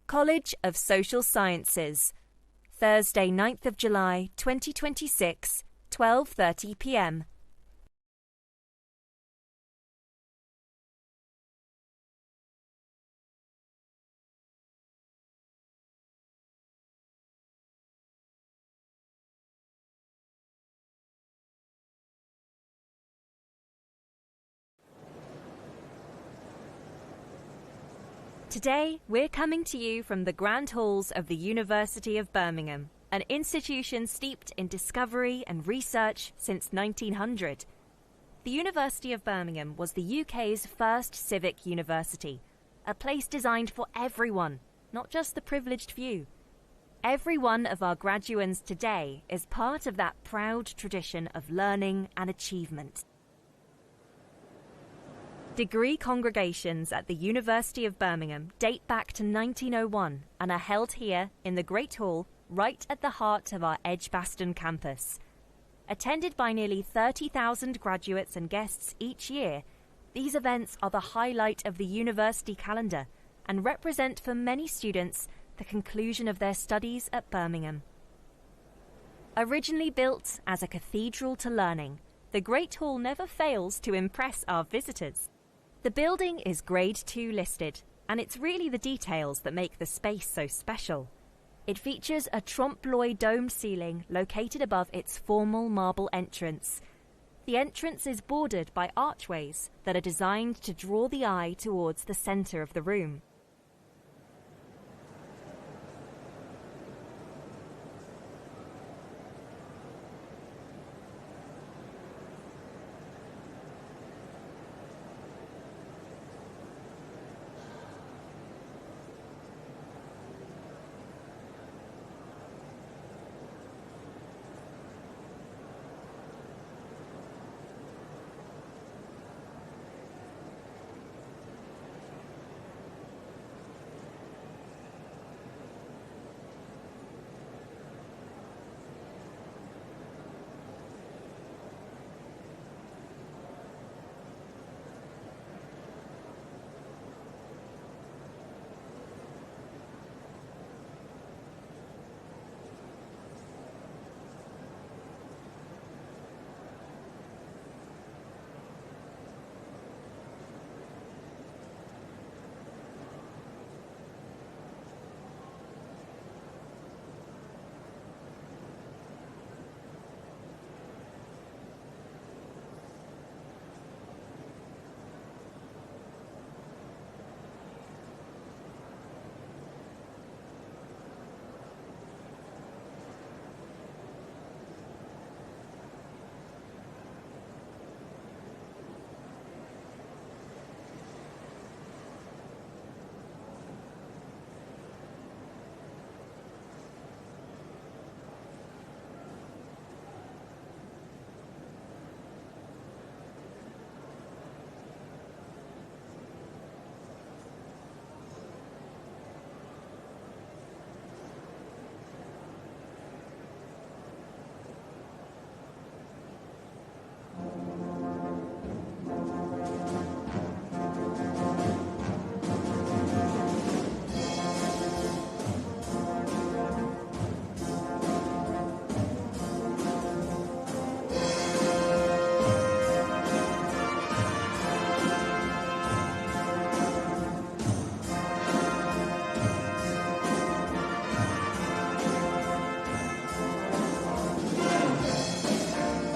College of Social Sciences, Thursday 9th of July 2026, 12:30 p.m. Today, we're coming to you from the grand halls of the University of Birmingham, an institution steeped in discovery and research since 1900. The University of Birmingham was the UK's first civic university, a place designed for everyone, not just the privileged few. Every one of our graduands today is part of that proud tradition of learning and achievement. Degree congregations at the University of Birmingham date back to 1901 and are held here in the Great Hall, right at the heart of our Edgbaston campus. Attended by nearly 30,000 graduates and guests each year, these events are the highlight of the university calendar and represent for many students the conclusion of their studies at Birmingham. Originally built as a cathedral to learning, the Great Hall never fails to impress our visitors. The building is Grade 2 listed, and it's really the details that make the space so special. It features a trompe-l'oeil domed ceiling located above its formal marble entrance. The entrance is bordered by archways that are designed to draw the eye towards the centre of the room.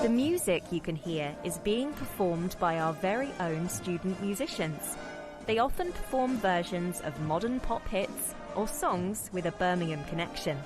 The music you can hear is being performed by our very own student musicians. They often perform versions of modern pop hits or songs with a Birmingham connection.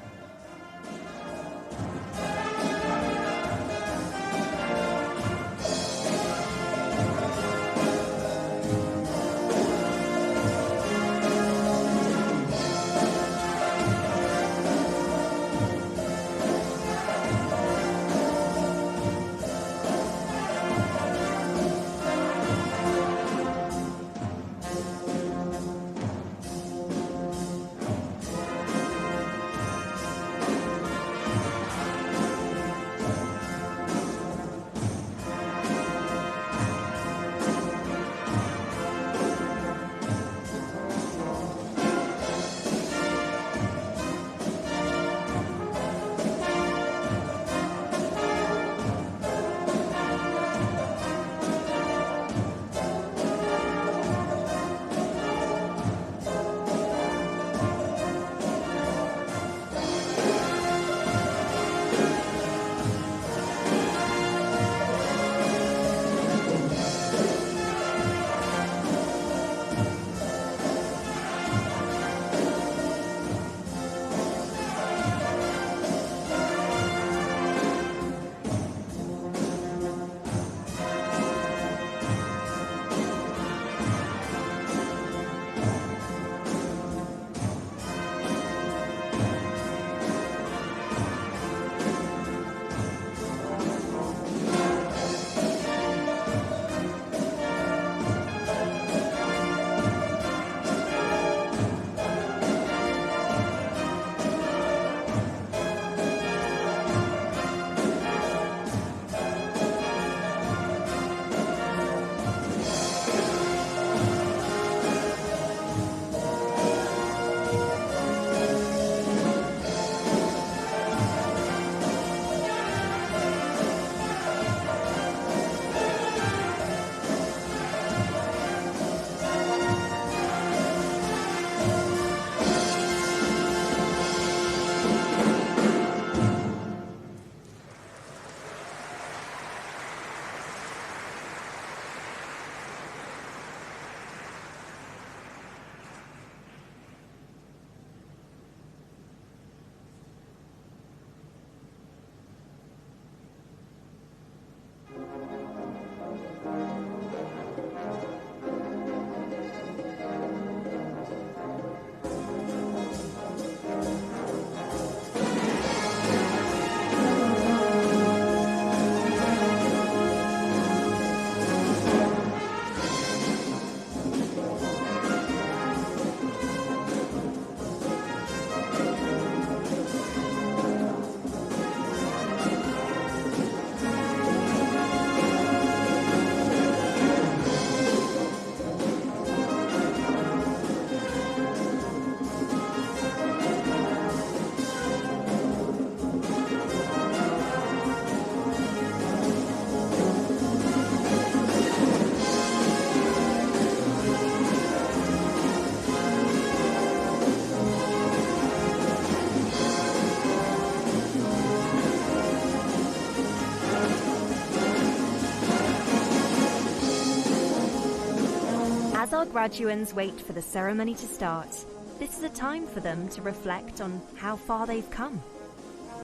our graduands wait for the ceremony to start, this is a time for them to reflect on how far they've come.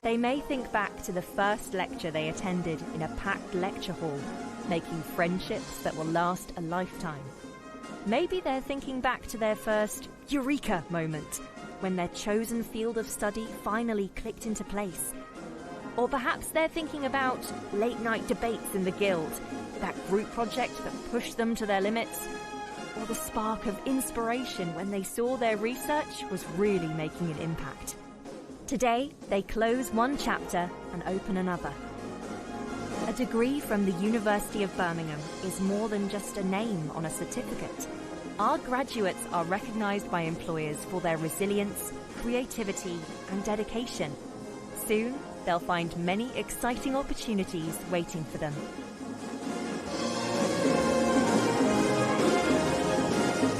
They may think back to the first lecture they attended in a packed lecture hall, making friendships that will last a lifetime. Maybe they're thinking back to their first eureka moment, when their chosen field of study finally clicked into place. Or perhaps they're thinking about late-night debates in the guild, that group project that pushed them to their limits, or the spark of inspiration when they saw their research was really making an impact. Today, they close one chapter and open another. A degree from the University of Birmingham is more than just a name on a certificate. Our graduates are recognised by employers for their resilience, creativity, and dedication. Soon, they'll find many exciting opportunities waiting for them.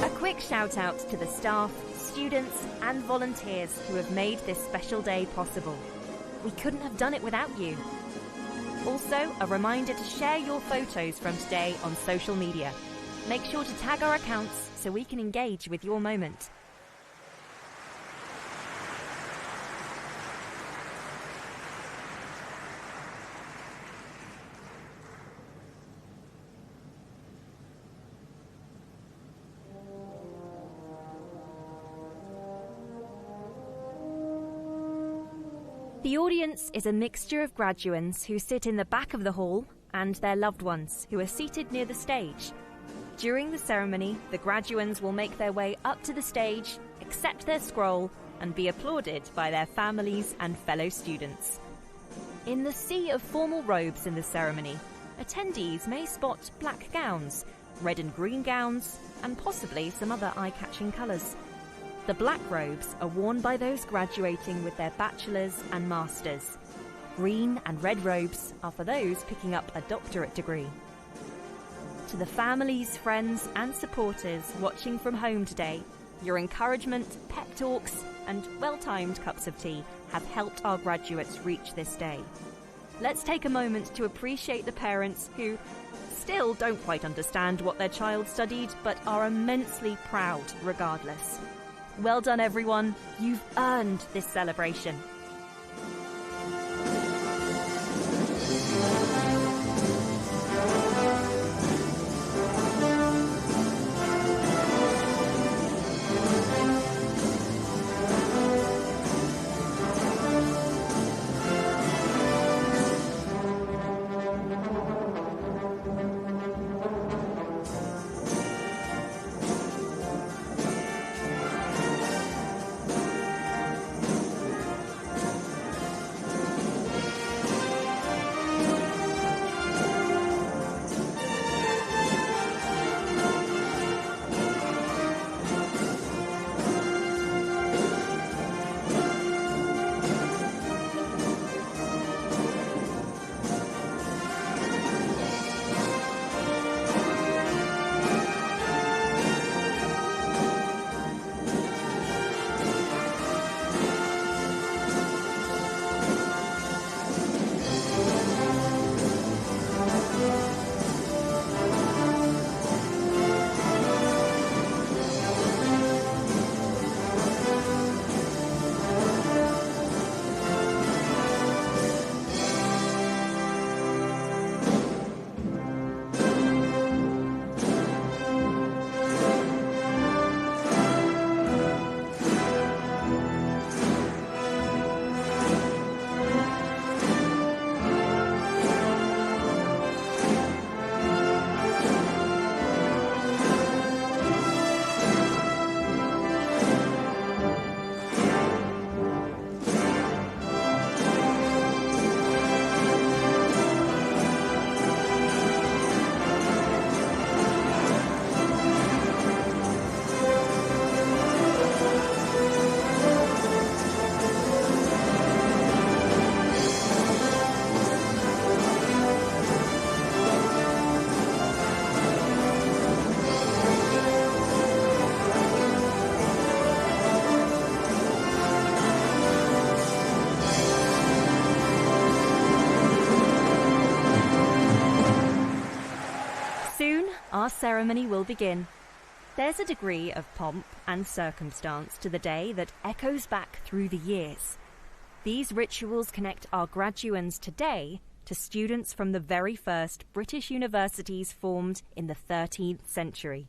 A quick shout out to the staff, students, and volunteers who have made this special day possible. We couldn't have done it without you. Also, a reminder to share your photos from today on social media. Make sure to tag our accounts so we can engage with your moment. The audience is a mixture of graduands who sit in the back of the hall and their loved ones who are seated near the stage. During the ceremony, the graduands will make their way up to the stage, accept their scroll, and be applauded by their families and fellow students. In the sea of formal robes in the ceremony, attendees may spot black gowns, red and green gowns, and possibly some other eye-catching colours. The black robes are worn by those graduating with their bachelor's and master's. Green and red robes are for those picking up a doctorate degree. To the families, friends and supporters watching from home today, your encouragement, pep talks and well-timed cups of tea have helped our graduates reach this day. Let's take a moment to appreciate the parents who still don't quite understand what their child studied but are immensely proud regardless. Well done, everyone. You've earned this celebration. Our ceremony will begin. There's a degree of pomp and circumstance to the day that echoes back through the years. These rituals connect our graduands today to students from the very first British universities formed in the 13th century.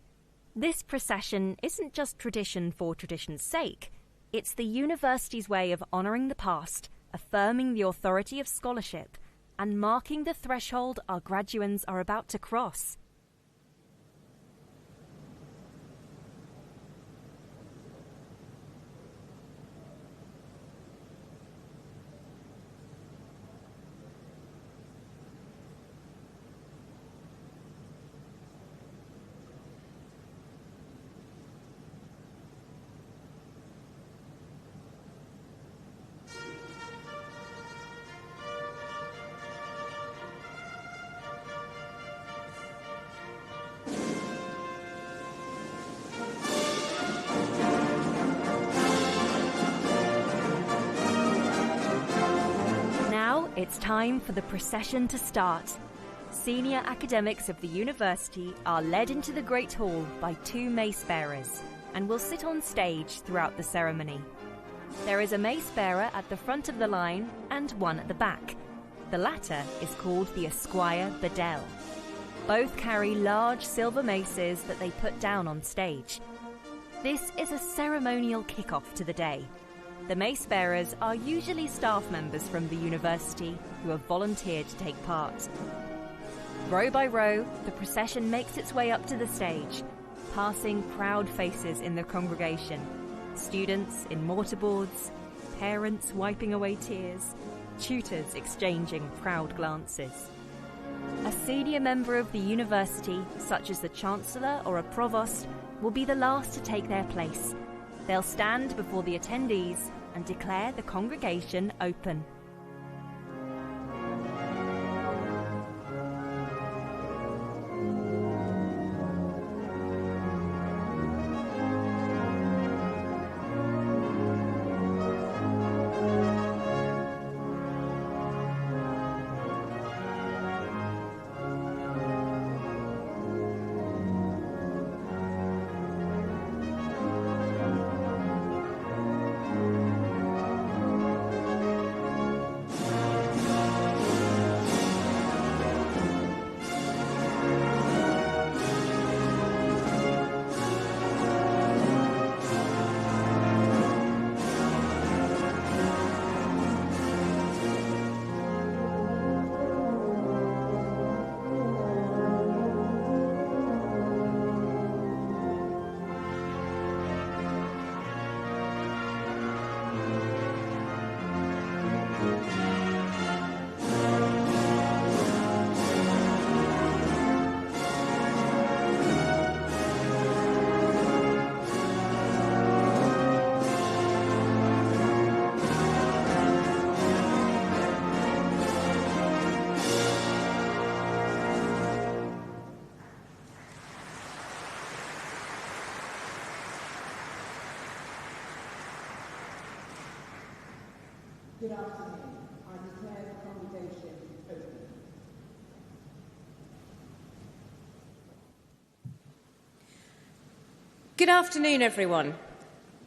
This procession isn't just tradition for tradition's sake. It's the university's way of honouring the past, affirming the authority of scholarship, and marking the threshold our graduands are about to cross. It's time for the procession to start. Senior academics of the university are led into the Great Hall by 2 mace bearers and will sit on stage throughout the ceremony. There is a mace bearer at the front of the line and one at the back. The latter is called the Esquire Bedell. Both carry large silver maces that they put down on stage. This is a ceremonial kick-off to the day. The mace bearers are usually staff members from the university who have volunteered to take part. Row by row, the procession makes its way up to the stage, passing proud faces in the congregation, students in mortarboards, parents wiping away tears, tutors exchanging proud glances. A senior member of the university, such as the Chancellor or a Provost, will be the last to take their place. They'll stand before the attendees and declare the congregation open. Good afternoon. I declare the congregation open. Good afternoon, everyone.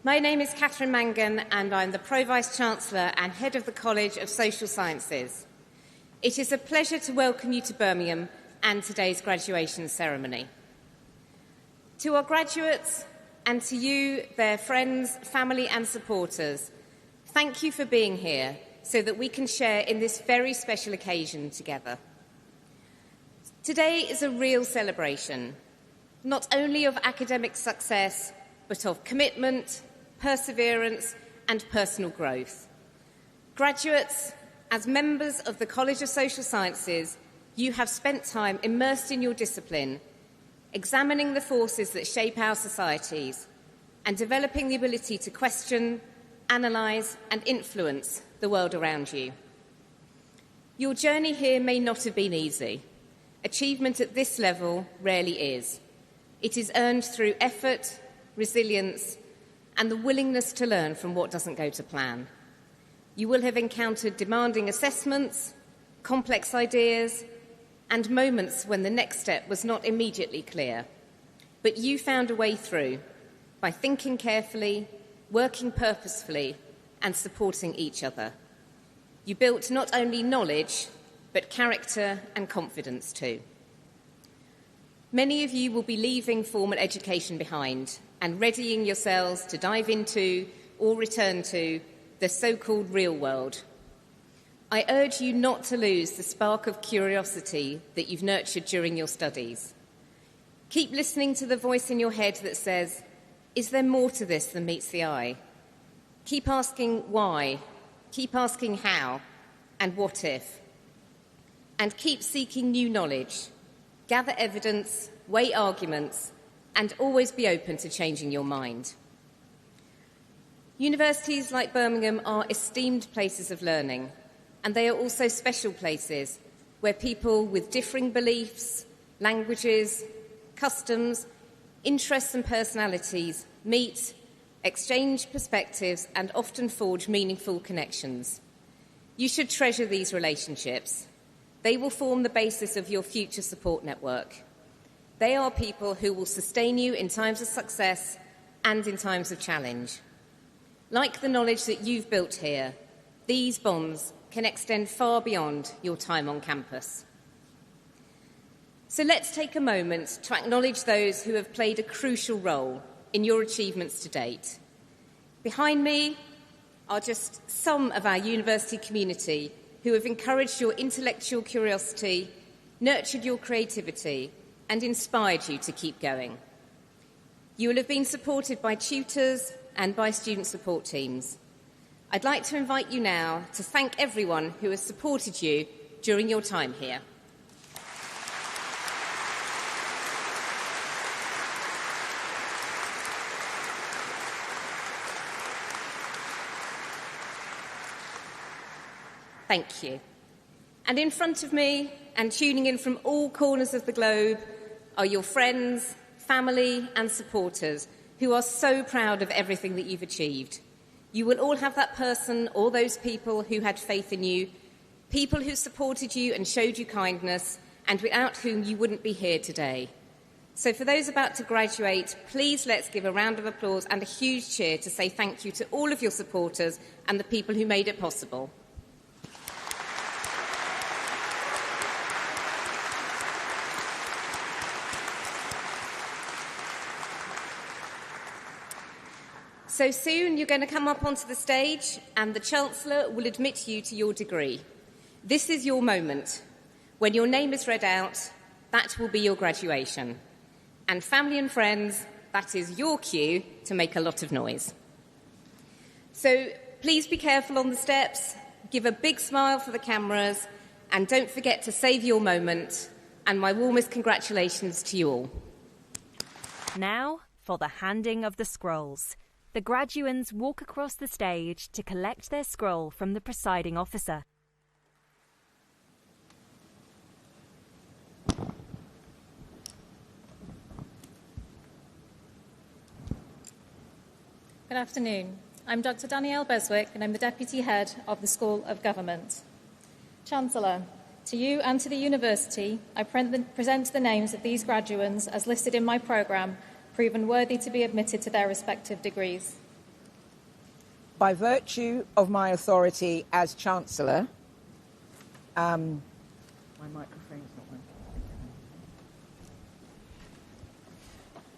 My name is Catherine Mangan and I'm the Pro-Vice-Chancellor and Head of the College of Social Sciences. It is a pleasure to welcome you to Birmingham and today's graduation ceremony. To our graduates and to you, their friends, family and supporters, thank you for being here so that we can share in this very special occasion together. Today is a real celebration, not only of academic success, but of commitment, perseverance, and personal growth. Graduates, as members of the College of Social Sciences, you have spent time immersed in your discipline, examining the forces that shape our societies, and developing the ability to question, analyse, and influence the world around you. Your journey here may not have been easy. Achievement at this level rarely is. It is earned through effort, resilience, and the willingness to learn from what doesn't go to plan. You will have encountered demanding assessments, complex ideas, and moments when the next step was not immediately clear. but you found a way through by thinking carefully, working purposefully, and supporting each other. You built not only knowledge, but character and confidence too. Many of you will be leaving formal education behind and readying yourselves to dive into or return to the so-called real world. I urge you not to lose the spark of curiosity that you've nurtured during your studies. Keep listening to the voice in your head that says, is there more to this than meets the eye? Keep asking why, keep asking how, and what if. And keep seeking new knowledge, gather evidence, weigh arguments, and always be open to changing your mind. Universities like Birmingham are esteemed places of learning, and they are also special places where people with differing beliefs, languages, customs, interests and personalities meet, exchange perspectives, and often forge meaningful connections. You should treasure these relationships. They will form the basis of your future support network. They are people who will sustain you in times of success and in times of challenge. Like the knowledge that you've built here, these bonds can extend far beyond your time on campus. So let's take a moment to acknowledge those who have played a crucial role in your achievements to date. Behind me are just some of our university community who have encouraged your intellectual curiosity, nurtured your creativity, and inspired you to keep going. You will have been supported by tutors and by student support teams. I'd like to invite you now to thank everyone who has supported you during your time here. Thank you. And in front of me, and tuning in from all corners of the globe, are your friends, family, and supporters who are so proud of everything that you've achieved. You will all have that person or those people who had faith in you, people who supported you and showed you kindness, and without whom you wouldn't be here today. So for those about to graduate, please let's give a round of applause and a huge cheer to say thank you to all of your supporters and the people who made it possible. So soon you're going to come up onto the stage and the Chancellor will admit you to your degree. This is your moment. When your name is read out, that will be your graduation. And family and friends, that is your cue to make a lot of noise. So please be careful on the steps, give a big smile for the cameras, and don't forget to save your moment. And my warmest congratulations to you all. Now for the handing of the scrolls. The graduands walk across the stage to collect their scroll from the presiding officer. Good afternoon. I'm Dr. Danielle Beswick and I'm the Deputy Head of the School of Government. Chancellor, to you and to the University, I present the names of these graduands as listed in my programme, proven worthy to be admitted to their respective degrees. By virtue of my authority as Chancellor, my microphone's not working.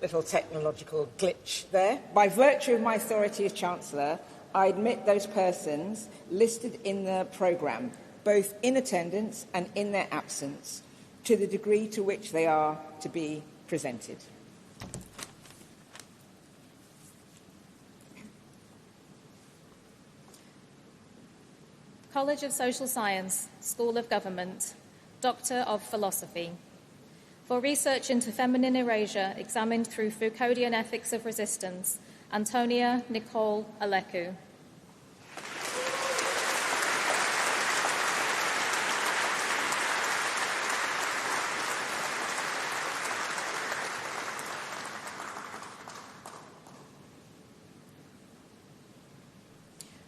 Little technological glitch there. By virtue of my authority as Chancellor, I admit those persons listed in the programme, both in attendance and in their absence, to the degree to which they are to be presented. College of Social Science, School of Government, Doctor of Philosophy. For research into feminine erasure examined through Foucauldian ethics of resistance, Antonia Nicole Aleku.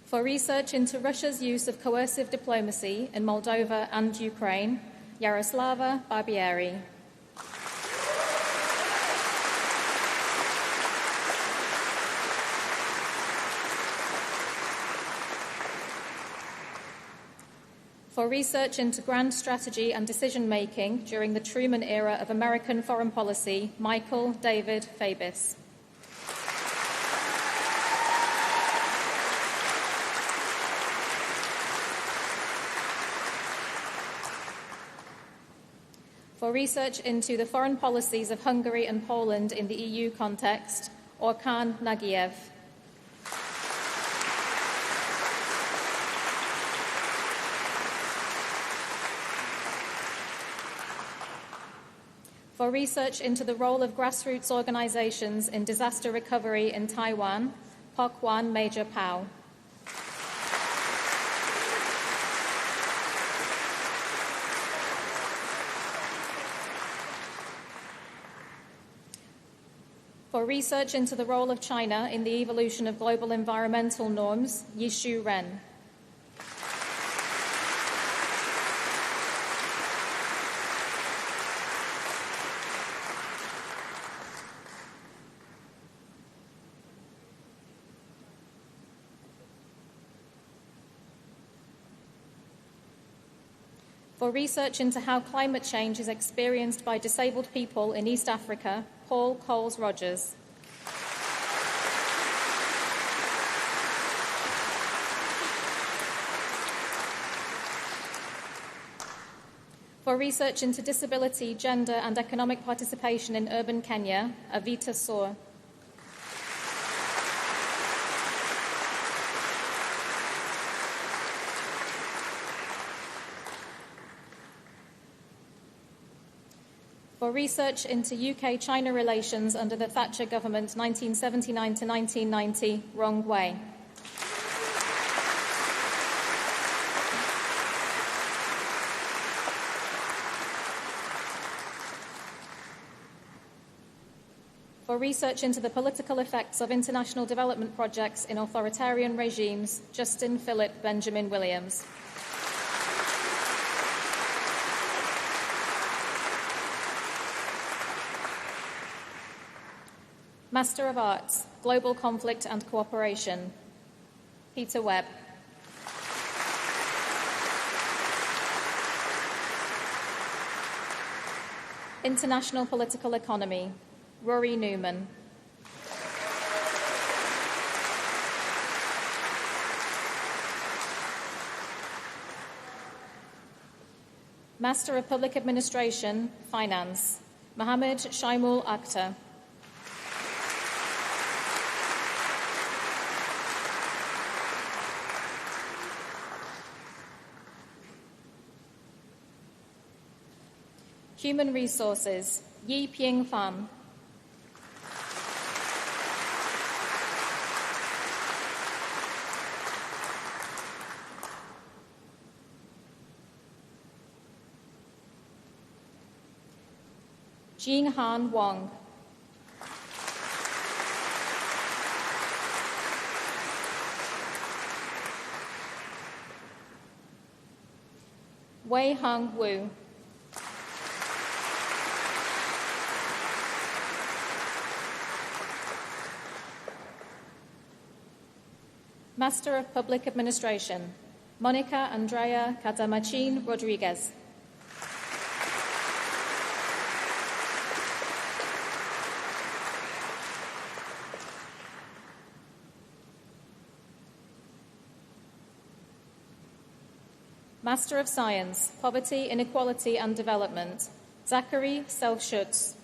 For research into Russia's use of coercive diplomacy in Moldova and Ukraine, Yaroslava Barbieri. For research into grand strategy and decision-making during the Truman era of American foreign policy, Michael David Fabis. For research into the foreign policies of Hungary and Poland in the EU context, Orkan Nagiev. For research into the role of grassroots organizations in disaster recovery in Taiwan, Pok-Wan Major Pao. For research into the role of China in the evolution of global environmental norms, Yishu Ren. For research into how climate change is experienced by disabled people in East Africa, Paul Coles-Rogers. For research into disability, gender and economic participation in urban Kenya, Avita Soar. For research into UK-China relations under the Thatcher government 1979 to 1990, Rong Wei. For research into the political effects of international development projects in authoritarian regimes, Justin Philip Benjamin Williams. Master of Arts, Global Conflict and Cooperation, Peter Webb. International Political Economy, Rory Newman. Master of Public Administration, Finance, Mohammed Shaimul Akhtar. Human Resources, Yi Ping Pham. Jing Han Wong. Wei Hung Wu. Master of Public Administration, Monica Andrea Catamachin Rodriguez. Master of Science, Poverty, Inequality and Development, Zachary Self-Schutz.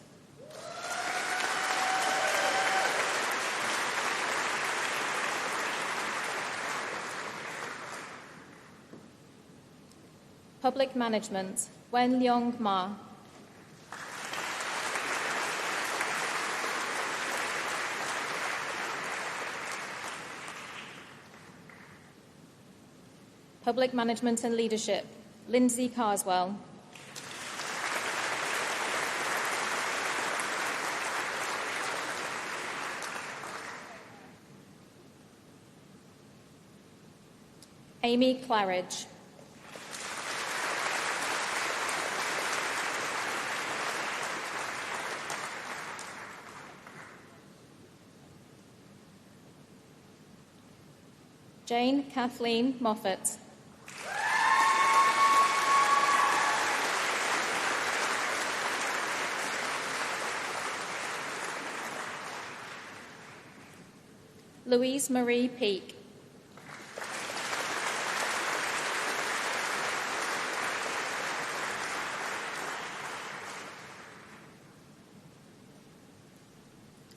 Public Management, Wen Leong Ma. Public Management and Leadership, Lindsay Carswell. Amy Claridge. Jane Kathleen Moffat. Louise Marie Peake.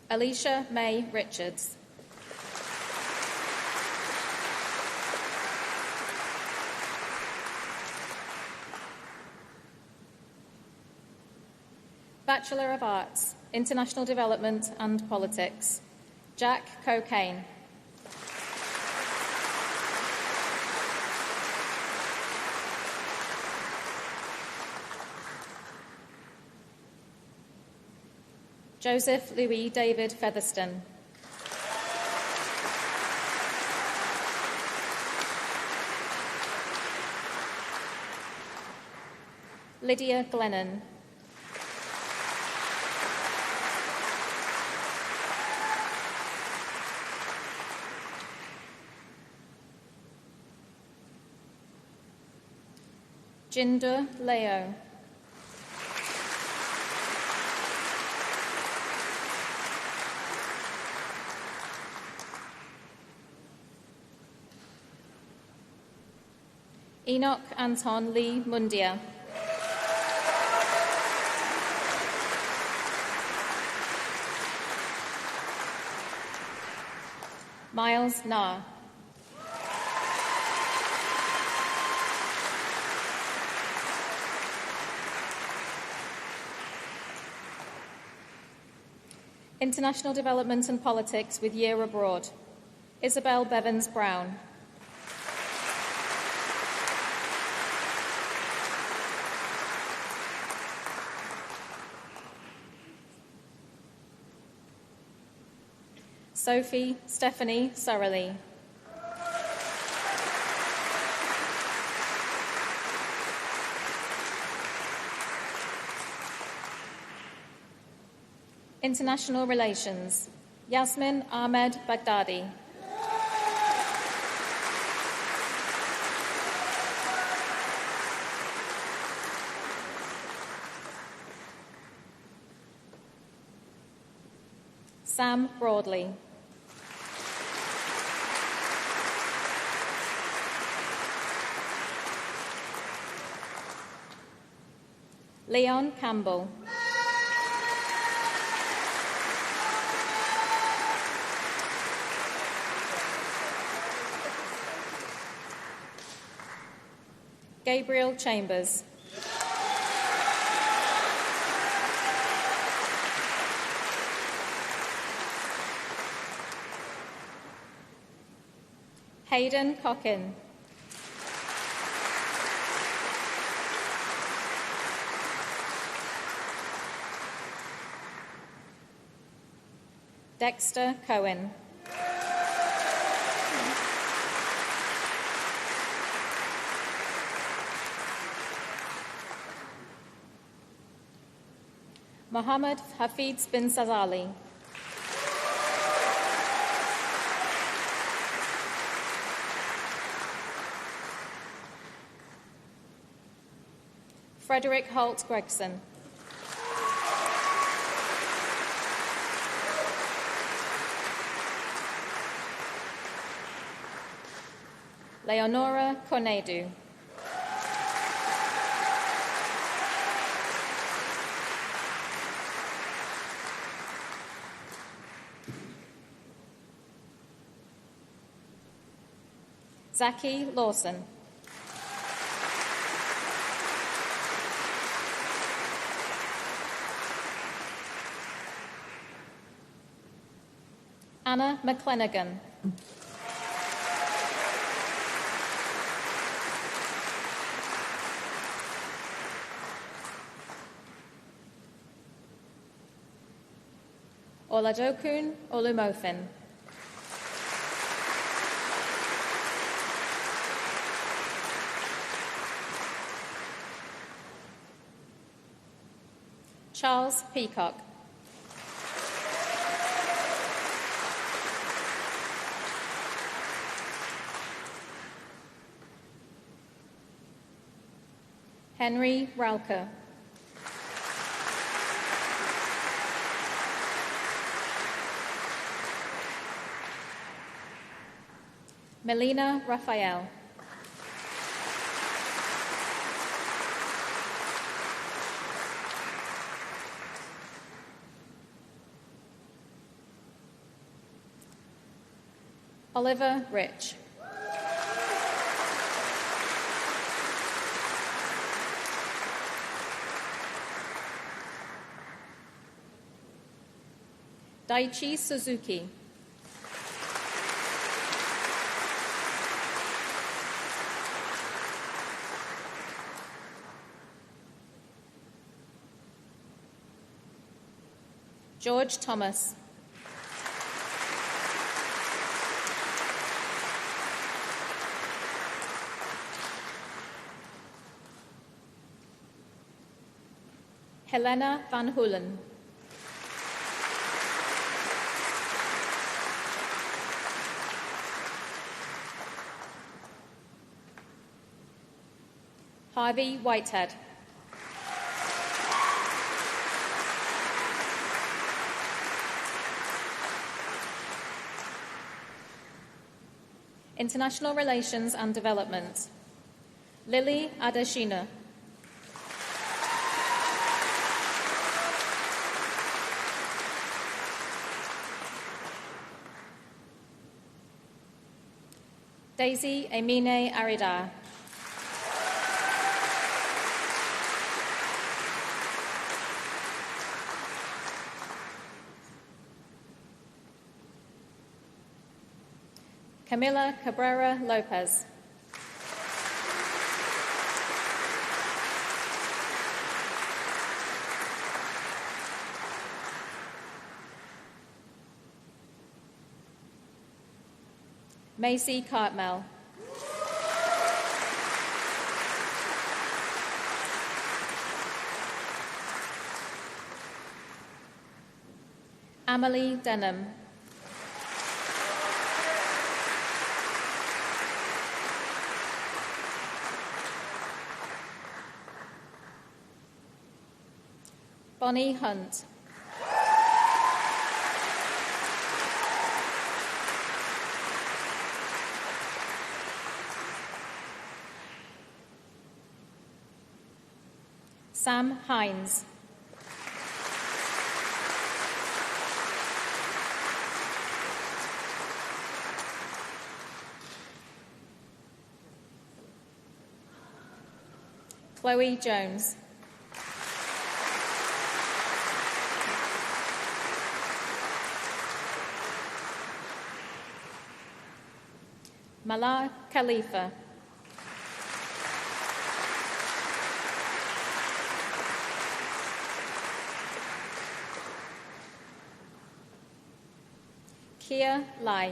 Alicia May Richards. Bachelor of Arts, International Development and Politics, Jack Cocaine. Joseph Louis David Featherston. Lydia Glennon. Jinder Leo. Enoch Anton Lee Mundia. Miles Nah. International Development and Politics with Year Abroad, Isabel Bevans Brown. Sophie Stephanie Surrelly. International Relations, Yasmin Ahmed Baghdadi. Sam Broadley. Leon Campbell. Gabriel Chambers. Hayden Cockin. Dexter Cohen. Mohammed Hafiz bin Sazali. Frederick Holt Gregson. Leonora Cornedu. Zaki Lawson. Anna McClenaghan. Oladokun Olumofin. Charles Peacock. Henry Rauker. Melina Raphael. Oliver Rich. Daichi Suzuki. George Thomas. Helena Van Hulen. Harvey Whitehead. International Relations and Development. Lily Adeshina. Daisy Emine Arida. Camila Cabrera Lopez. Macy Cartmel. Amelie Denham. Bonnie Hunt. Sam Hines. Chloe Jones. Malar Khalifa. Kia Lai.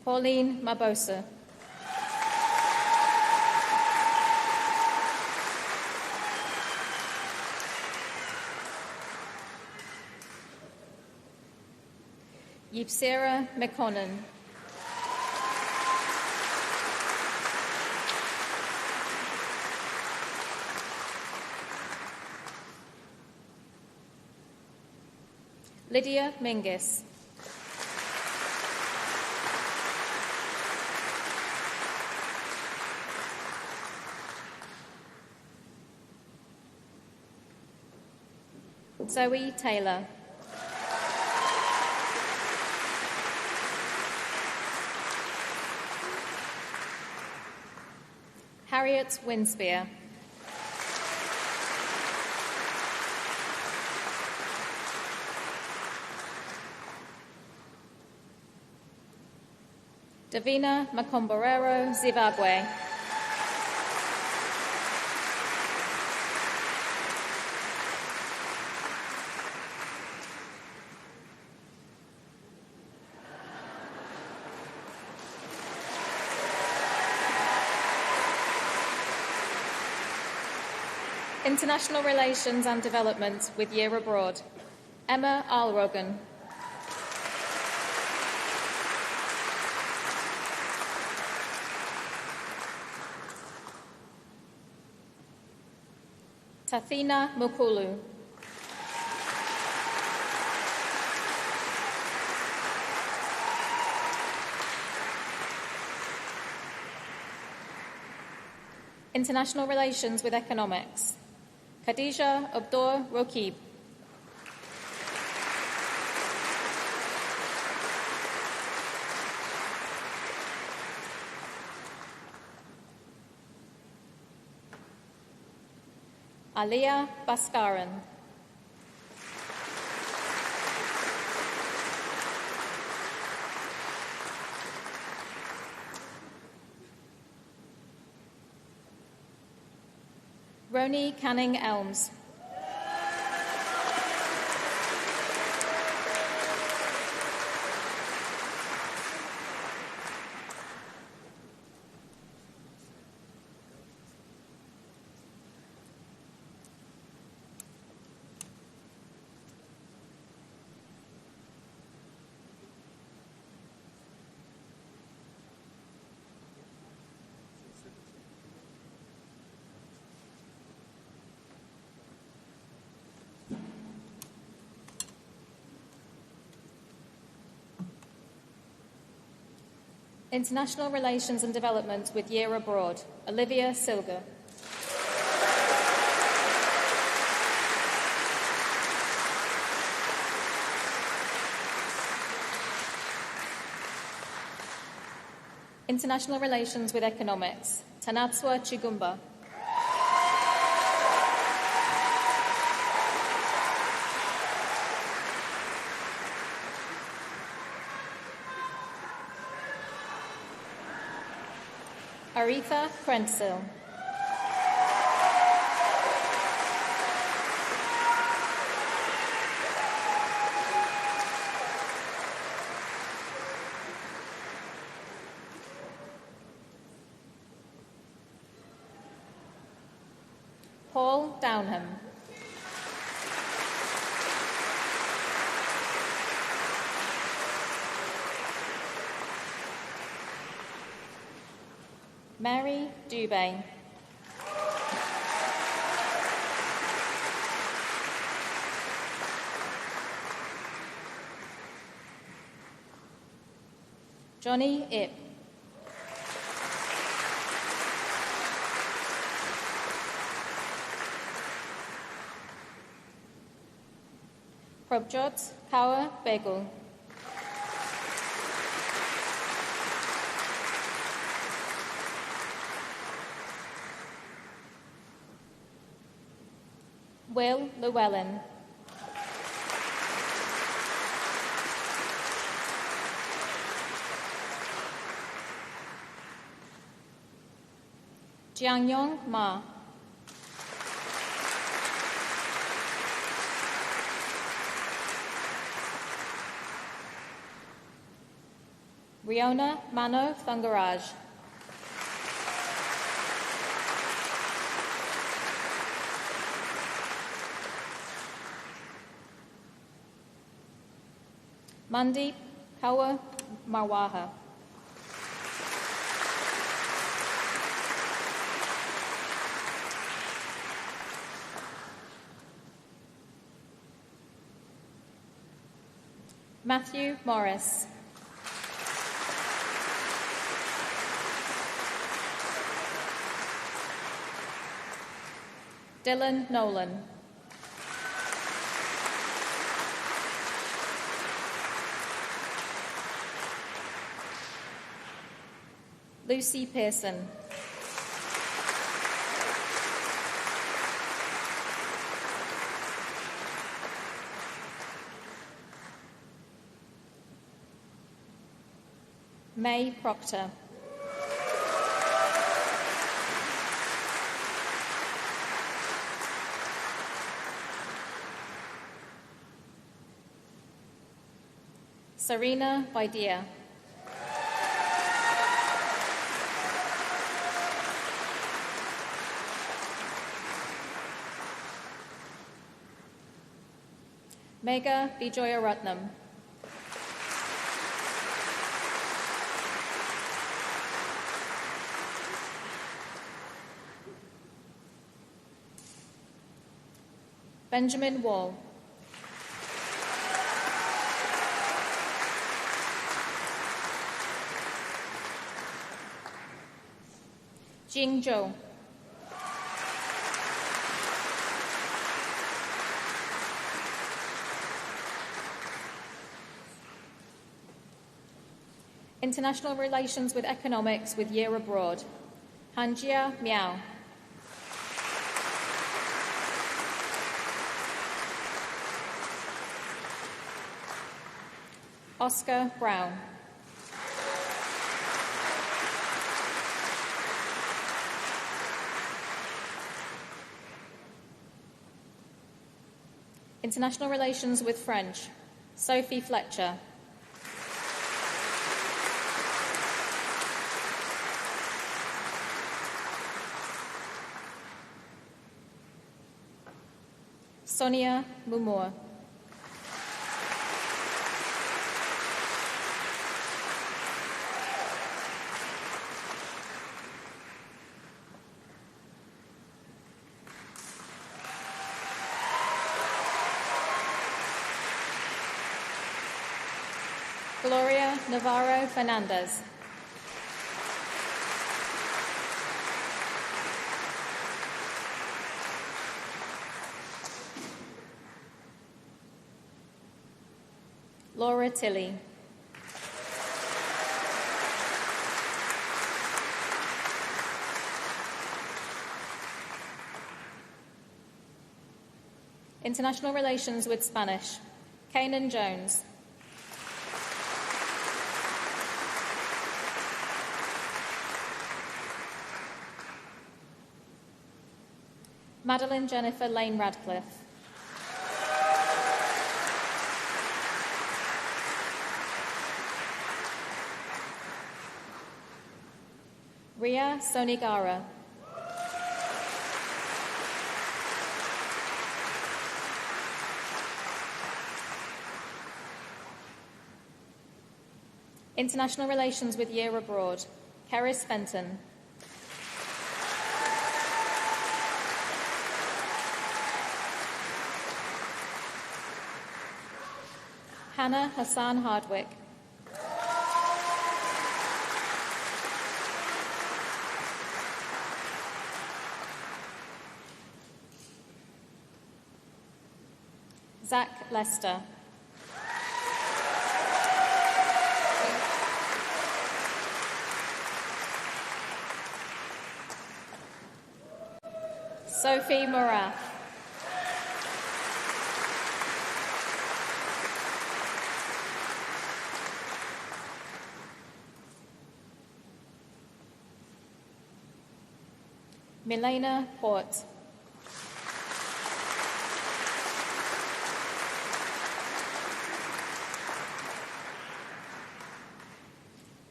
Pauline Mabosa. Yipsera McConnon. Lydia Mingus. Zoe Taylor. Harriet Winspear. Davina Macomborero Zimbabwe. International Relations and Development with Year Abroad. Emma Alrogan. Tathina Mukulu. International Relations with Economics, Khadija Abdur Rokib. Alia Baskaran. Roni Canning Elms. International Relations and Development with Year Abroad, Olivia Silger. International Relations with Economics, Tanatswa Chigumba. Aretha Krensil. Paul Downham. Mary Dubé. Johnny Ip. Probjot Kaur Begul. Will Llewellyn. Jiangyong Ma. Riona Mano Thungaraj. Mandeep Kaur Marwaha. Matthew Morris. Dylan Nolan. Lucy Pearson. May Proctor. Serena Vidia. Megha Vijayaratnam. Benjamin Wall. Jing Zhou. International Relations with Economics with Year Abroad, Hanjia Miao. Oscar Brown. International Relations with French, Sophie Fletcher. Sonia Mumor. Gloria Navarro Fernandez. Laura Tilley. International Relations with Spanish, Kanan Jones. Madeline Jennifer Lane Radcliffe. Ria Sonigara. International Relations with Year Abroad, Keris Fenton. Hannah Hassan Hardwick. Zach Lester. Sophie Morath. Milena Port.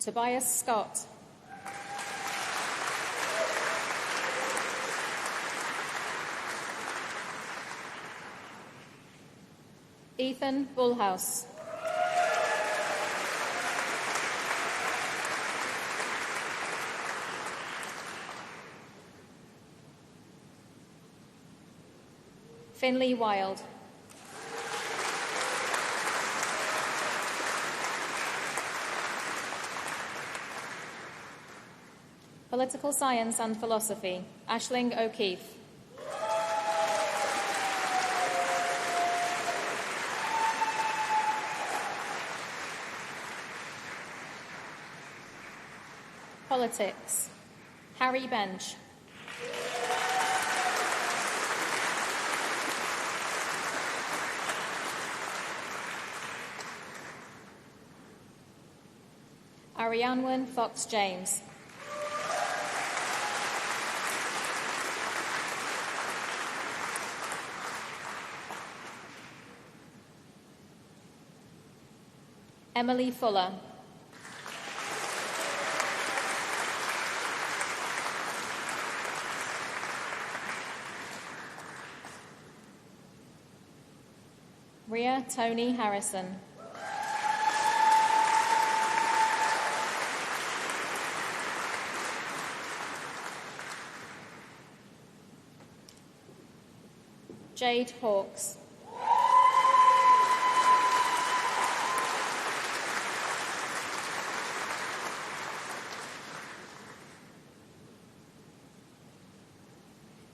Tobias Scott. Ethan Bullhouse. Finley Wild. Political Science and Philosophy, Aisling O'Keefe. Politics, Harry Bench. Arianwen Fox James. Emily Fuller. Ria Tony Harrison. Jade Hawkes.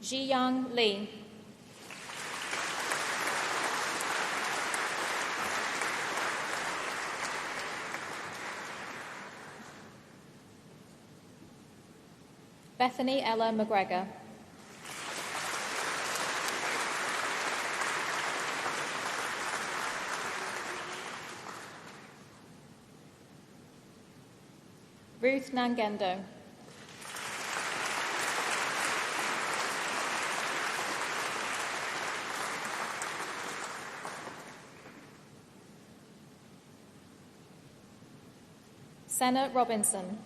Zhiyang Li. Bethany Ella McGregor. Ruth Nangendo. Senna Robinson.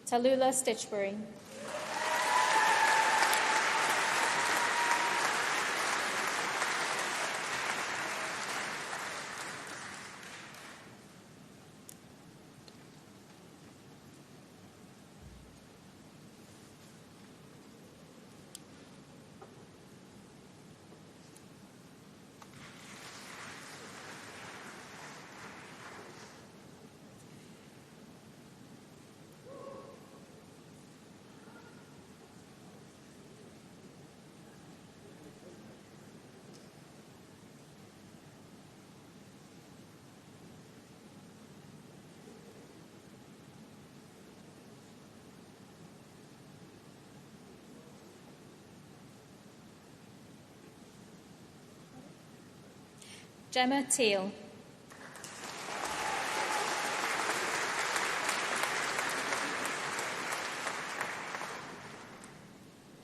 Tallulah Stitchbury. Gemma Teal.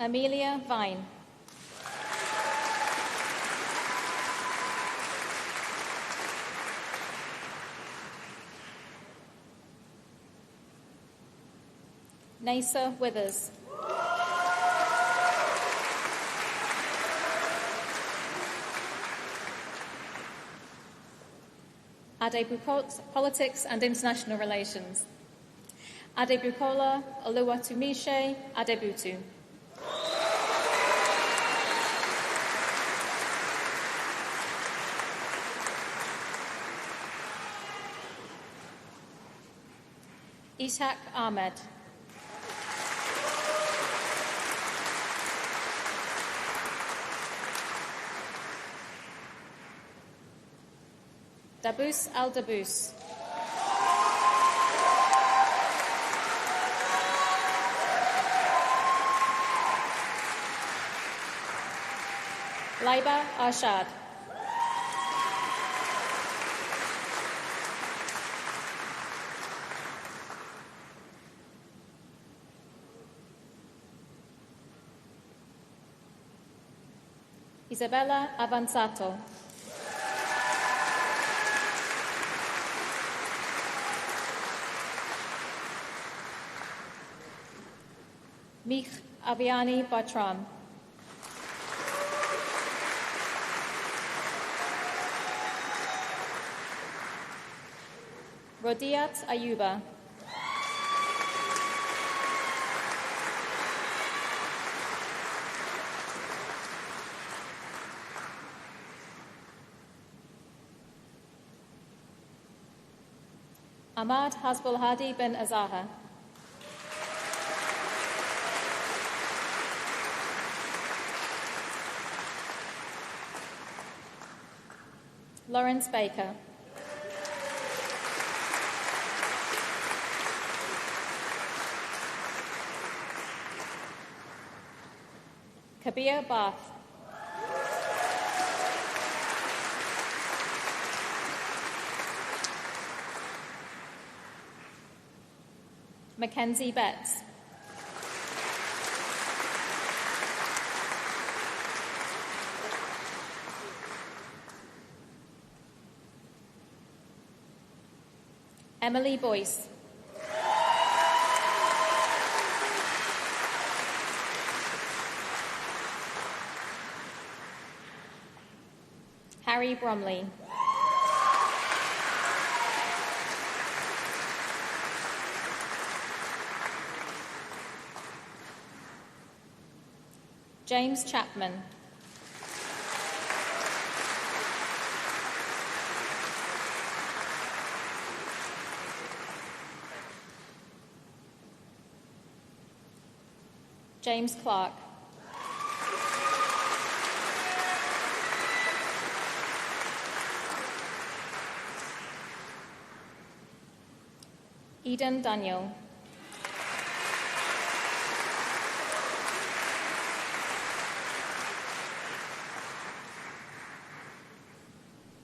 Amelia Vine. Nasa Withers. Adebukola, Politics and International Relations. Adebukola Oluwatumise Adebutu. Ishaq Ahmed. Dabus Al-Dabus. Laiba Arshad. Isabella Avanzato. Mich Aviani Bartram. Rodiat Ayuba. Ahmad Hasbul Hadi bin Azaha. Lawrence Baker. Kabir Bath. Mackenzie Betts. Emily Boyce. Harry Bromley. James Chapman. James Clark. Eden Daniel.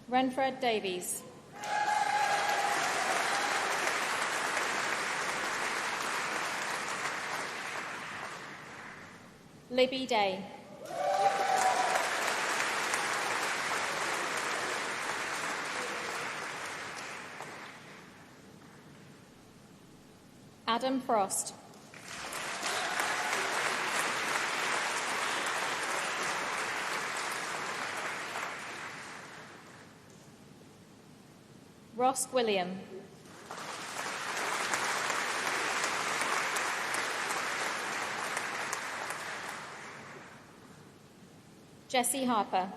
Renfred Davies. Libby Day. Adam Frost. Ross William. Jessie Harper.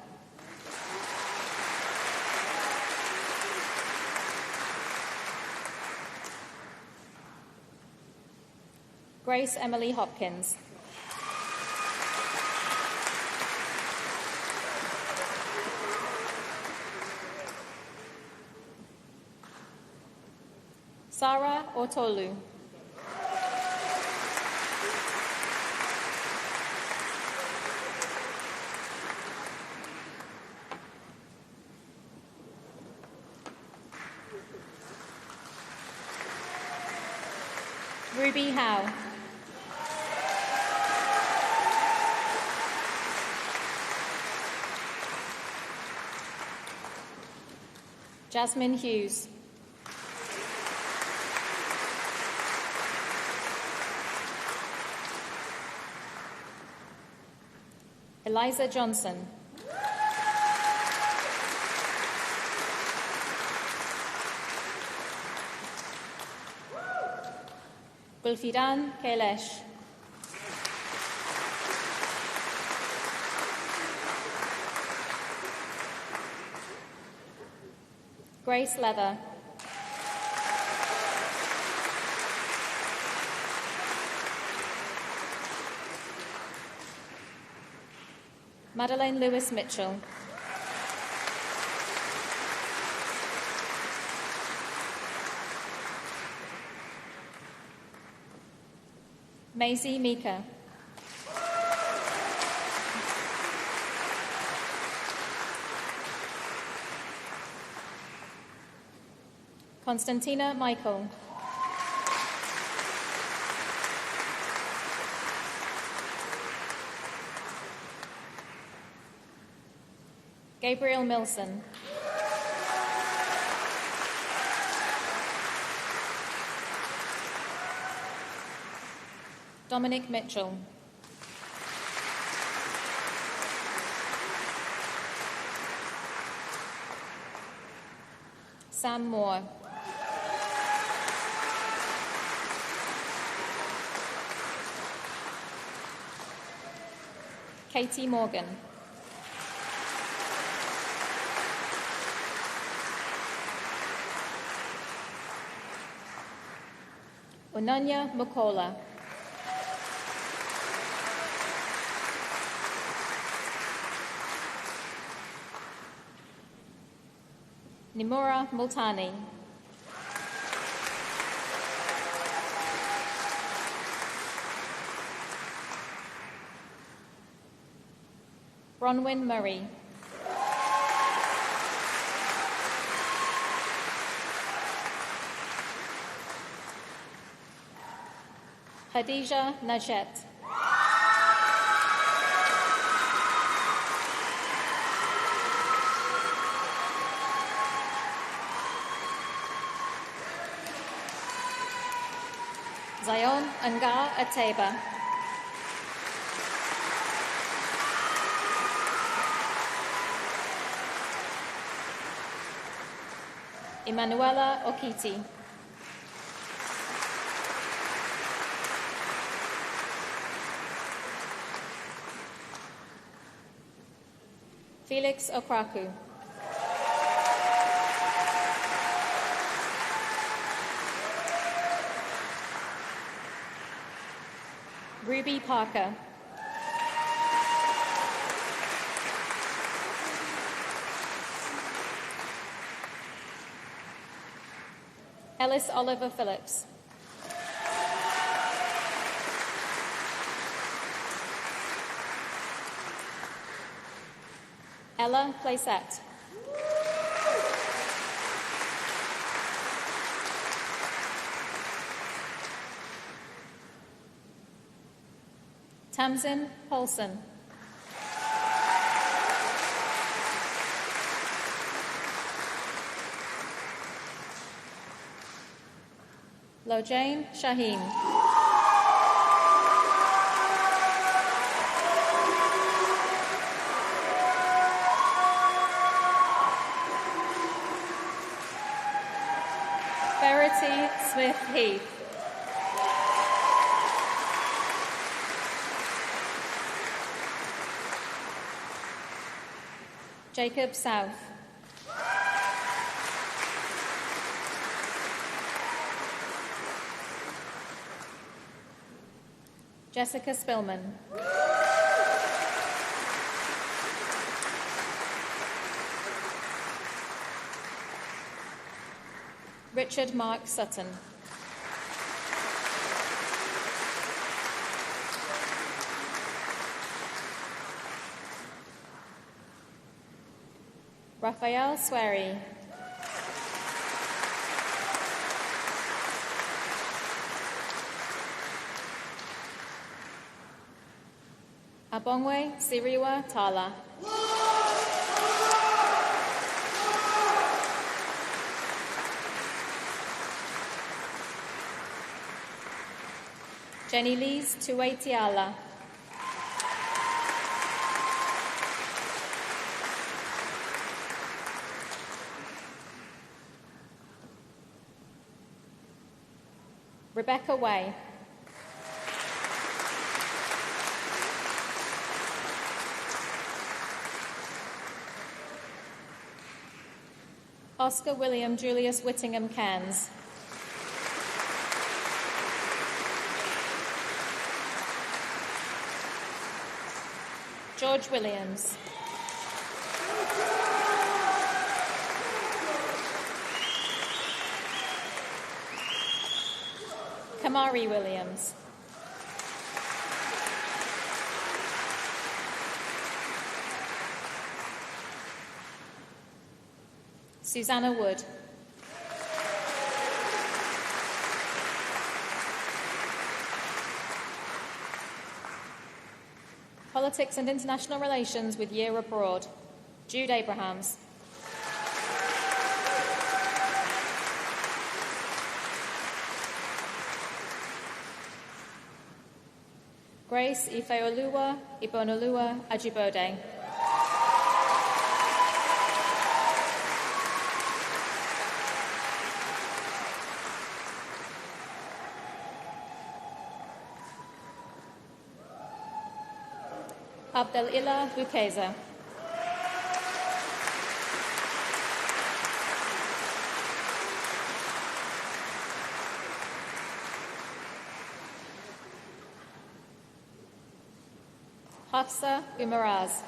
Grace Emily Hopkins. Sarah Ortolu. Ruby Howe. Jasmine Hughes. Eliza Johnson. Gulfidan Kailesh. Grace Leather. Madeleine Lewis Mitchell. Maisie Mika. Constantina Michael. Gabriel Milson. Dominic Mitchell. Sam Moore. Katie Morgan. Onanya Mukola. Nimura Multani. Bronwyn Murray. Khadija Najet. Zion Anga Ateba. Emanuela Okiti. Felix Okraku. Ruby Parker. Ellis Oliver Phillips. Ella Plaisette. Tamsin Paulson. Lojane Shaheen. Verity Smith-Heath. Jacob South. Jessica Spillman. Richard Mark Sutton. Raphael Swery. Abongwe Siriwa Tala. Jenny Lees Tuwaitiala. Rebecca Way. Oscar William Julius Whittingham Cairns. George Williams. Kamari Williams. Susanna Wood. Politics and International Relations with Year Abroad. Jude Abrahams. Grace Ifeoluwa Ibonoluwa Ajibode. Abdelilah Bukeza. Hafsa Umaraz.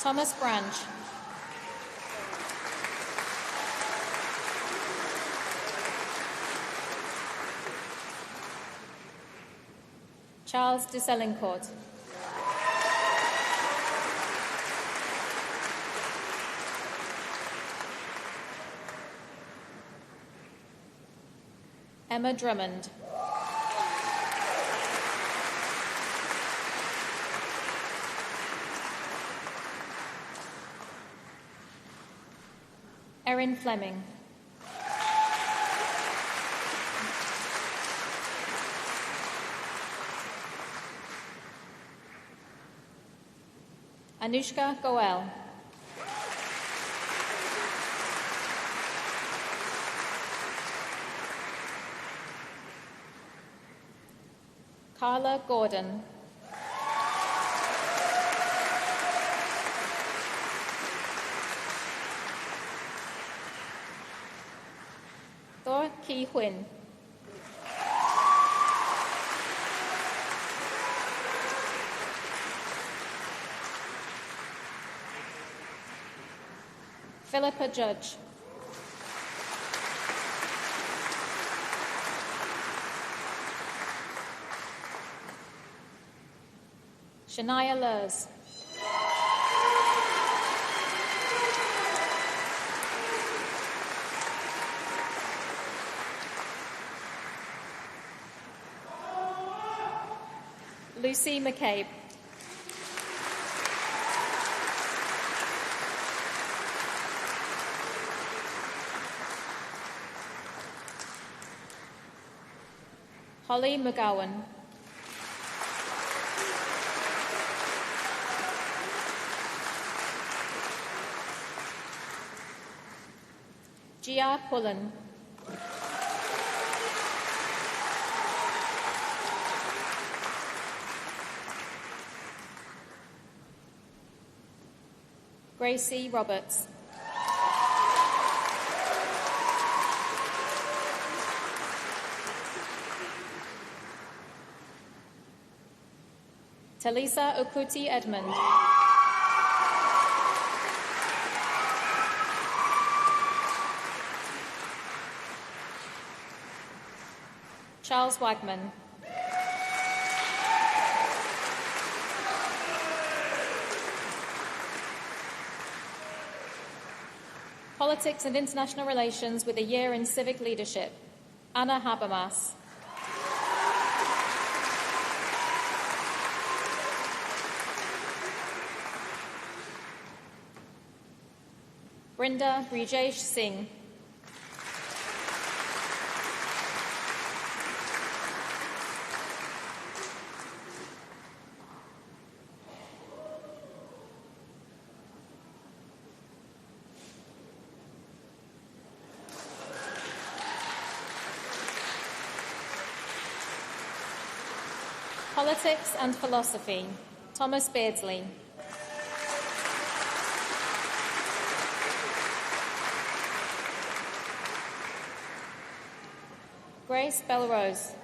Thomas Branch. Charles de Selincourt. Emma Drummond. Erin Fleming. Anushka Goel. Carla Gordon. Thor Ki Huynh. Philippa Judge. Shania Lurs. Lucy McCabe. Holly McGowan. Gia Pullen. Gracie Roberts. Talisa Okuti Edmond. Charles Wagman. Politics and International Relations with a year in Civic Leadership, Anna Habermas. Brinda Brijesh Singh. Politics and Philosophy, Thomas Beardsley. Grace Belrose.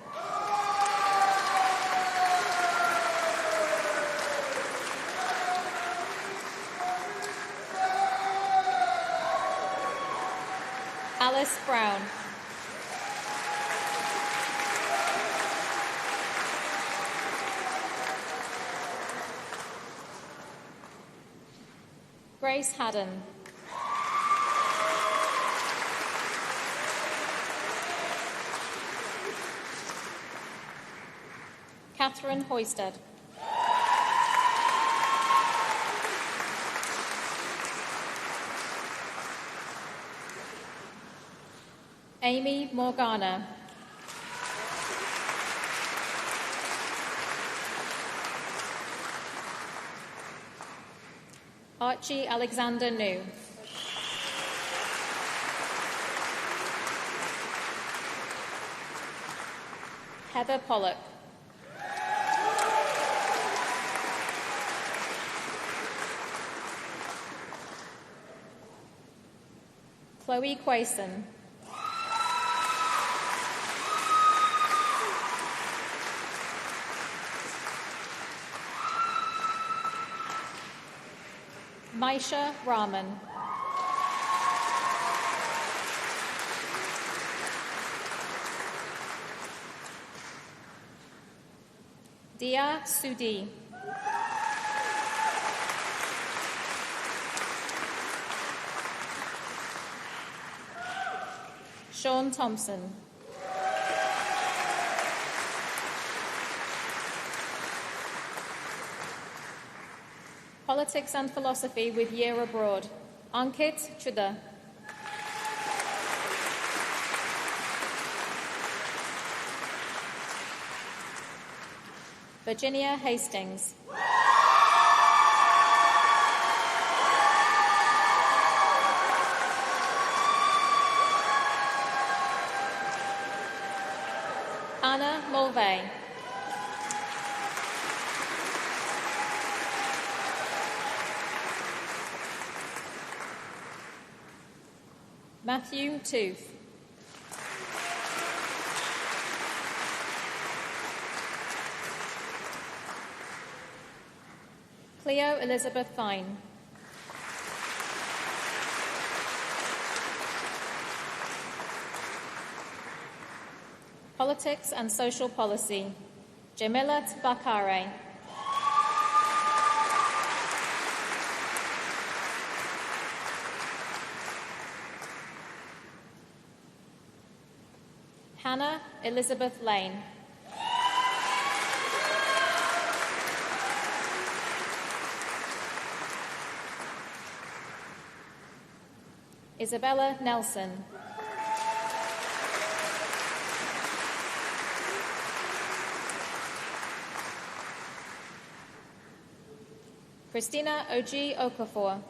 Alice Brown. Grace Haddon. Catherine Hoysted. Amy Morgana. Archie Alexander New. Heather Pollock. Chloe Quayson. Maisha Rahman. Dia Sudi. Sean Thompson. Politics and Philosophy with Year Abroad, Ankit Chudha. Virginia Hastings. Anna Mulvey. Matthew Tooth. Cleo Elizabeth Fine. Politics and Social Policy, Jamilat Bakare. Hannah Elizabeth Lane. Isabella Nelson. Christina Oji Okafor.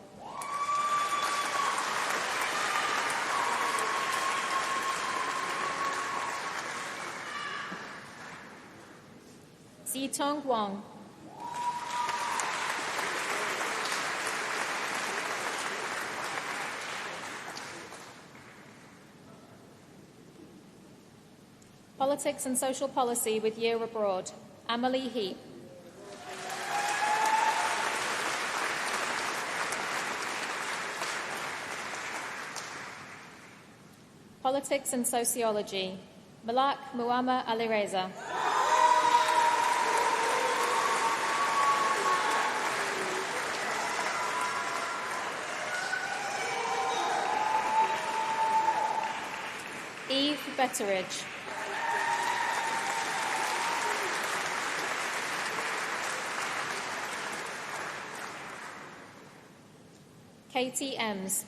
Zitong Wong. Politics and Social Policy with Year Abroad, Amelie Heap. Politics and Sociology, Malak Muamma Alireza. Eve Betteridge. Katie Ems.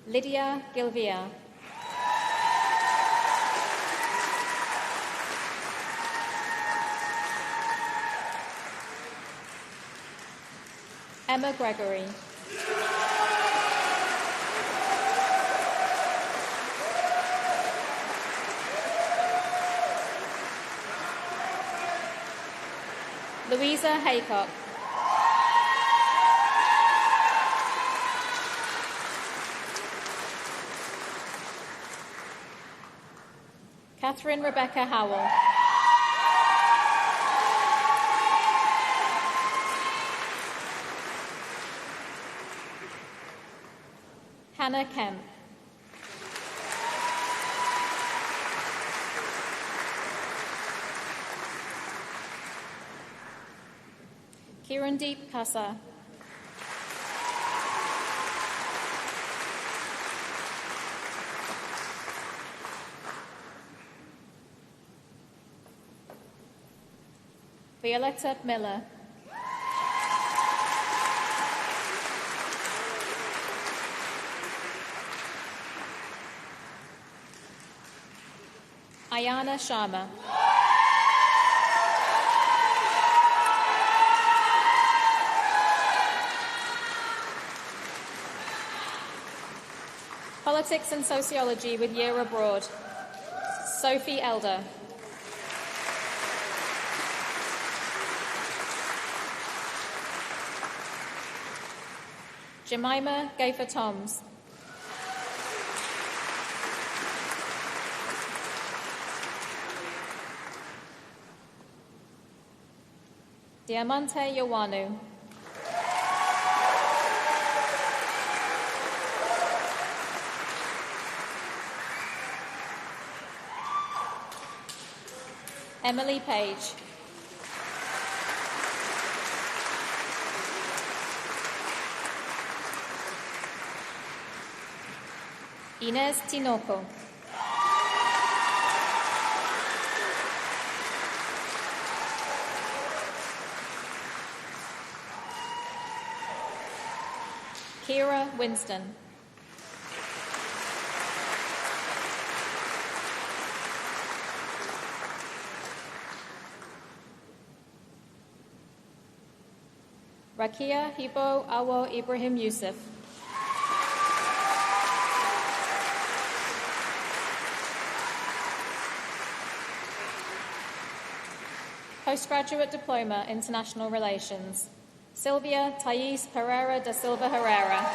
Lydia Gilvia. Emma Gregory. Louisa Haycock. Catherine Rebecca Howell. Hannah Kemp. Kirandeep Kasa. Violetta Miller. Ayana Sharma. Politics and Sociology with Year Abroad, Sophie Elder. Jemima Gafer-Toms. Diamante Yawanu. Emily Page. Inez Tinoco. Kira Winston. Rakia Hibo Awo Ibrahim Yusuf. Postgraduate Diploma, International Relations, Silvia Thais Pereira da Silva Herrera.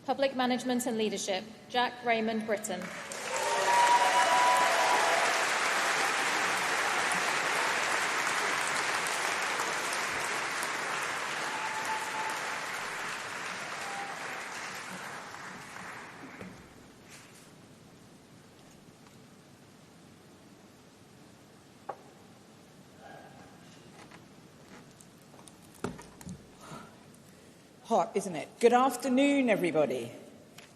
Public Management and Leadership, Jack Raymond Britton. Hot, isn't it? Good afternoon, everybody.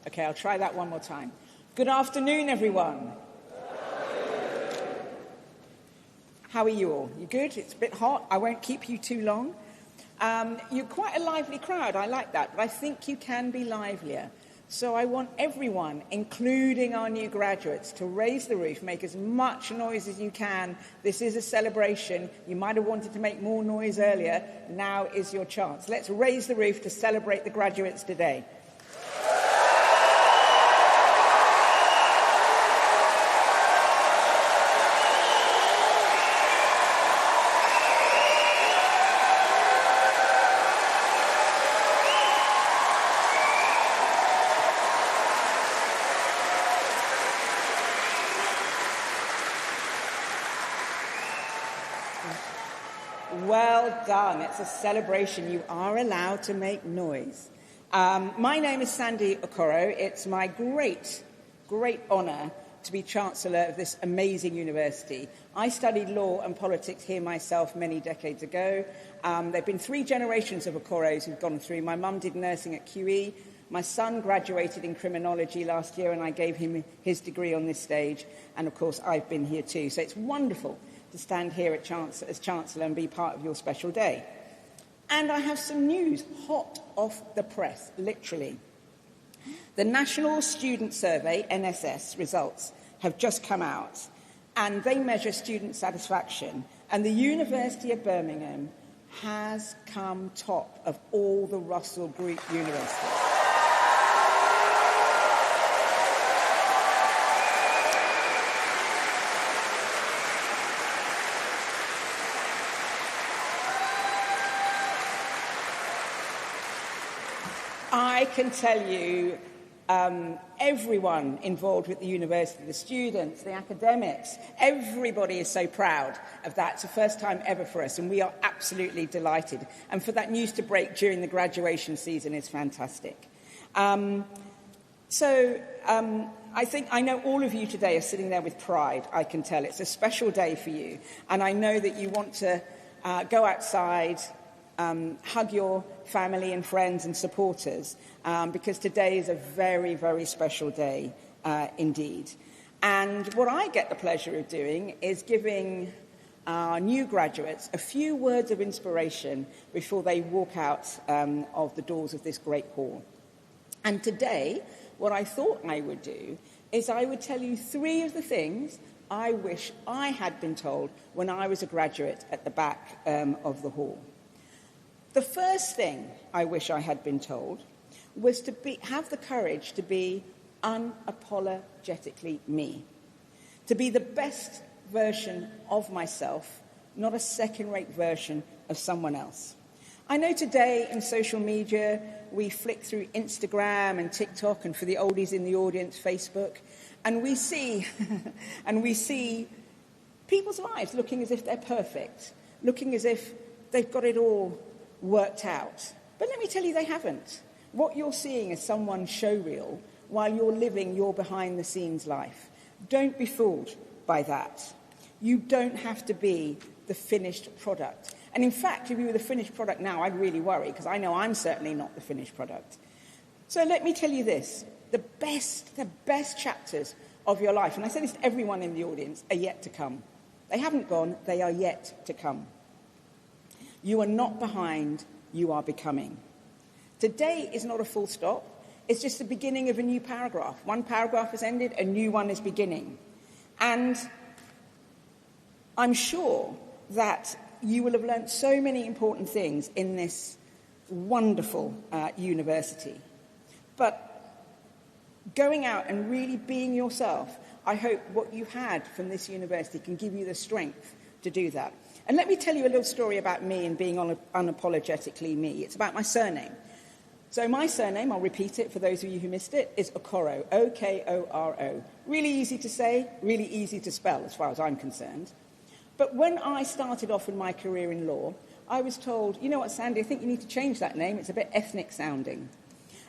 Okay, I'll try that one more time. Good afternoon, everyone. How are you all? You good? It's a bit hot. I won't keep you too long. You're quite a lively crowd. I like that. But I think you can be livelier. So I want everyone, including our new graduates, to raise the roof, make as much noise as you can. This is a celebration. You might have wanted to make more noise earlier. Now is your chance. Let's raise the roof to celebrate the graduates today. Well done. It's a celebration. You are allowed to make noise. My name is Sandy Okoro. It's my great honour to be Chancellor of this amazing university. I studied law and politics here myself many decades ago. There have been 3 generations of Okoros who've gone through. My mum did nursing at QE. My son graduated in criminology last year, and I gave him his degree on this stage. And, of course, I've been here too. So it's wonderful to stand here as Chancellor and be part of your special day. And I have some news, hot off the press, literally. The National Student Survey, NSS, results have just come out, and they measure student satisfaction. And the University of Birmingham has come top of all the Russell Group universities. I can tell you everyone involved with the university, the students, the academics, everybody is so proud of that. It's the first time ever for us, and we are absolutely delighted. And for that news to break during the graduation season is fantastic. I think I know all of you today are sitting there with pride, I can tell. It's a special day for you. And I know that you want to go outside, hug your family and friends and supporters, because today is a very, very special day indeed. And what I get the pleasure of doing is giving our new graduates a few words of inspiration before they walk out of the doors of this great hall. And today, what I thought I would do is I would tell you 3 of the things I wish I had been told when I was a graduate at the back of the hall. The first thing I wish I had been told was to have the courage to be unapologetically me, to be the best version of myself, not a second-rate version of someone else. I know today in social media we flick through Instagram and TikTok, and for the oldies in the audience, Facebook, and we see people's lives looking as if they're perfect, looking as if they've got it all worked out. But let me tell you, they haven't. What you're seeing is someone's showreel while you're living your behind-the-scenes life. Don't be fooled by that. You don't have to be the finished product. And in fact, if you were the finished product now, I'd really worry, because I know I'm certainly not the finished product. So let me tell you this. The best chapters of your life, and I say this to everyone in the audience, are yet to come. They haven't gone, they are yet to come. You are not behind, you are becoming. Today is not a full stop. It's just the beginning of a new paragraph. One paragraph has ended, a new one is beginning. And I'm sure that you will have learnt so many important things in this wonderful university. But going out and really being yourself, I hope what you had from this university can give you the strength to do that. And let me tell you a little story about me and being unapologetically me. It's about my surname. So my surname, I'll repeat it for those of you who missed it, is Okoro, O-K-O-R-O. Really easy to say, really easy to spell as far as I'm concerned. But when I started off in my career in law, I was told, you know what, Sandy, I think you need to change that name. It's a bit ethnic sounding.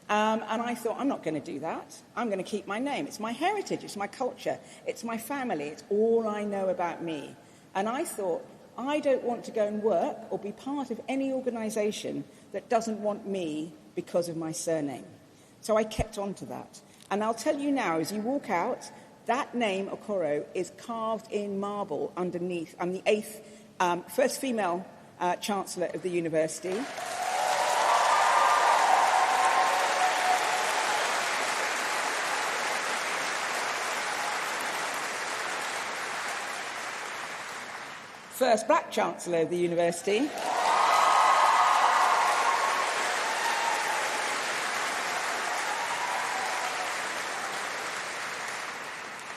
And I thought, I'm not going to do that. I'm going to keep my name. It's my heritage. It's my culture. It's my family. It's all I know about me. And I thought, I don't want to go and work or be part of any organisation that doesn't want me because of my surname. So I kept on to that. And I'll tell you now, as you walk out, that name, Okoro, is carved in marble underneath. I'm the first female Chancellor of the university. First black Chancellor of the university.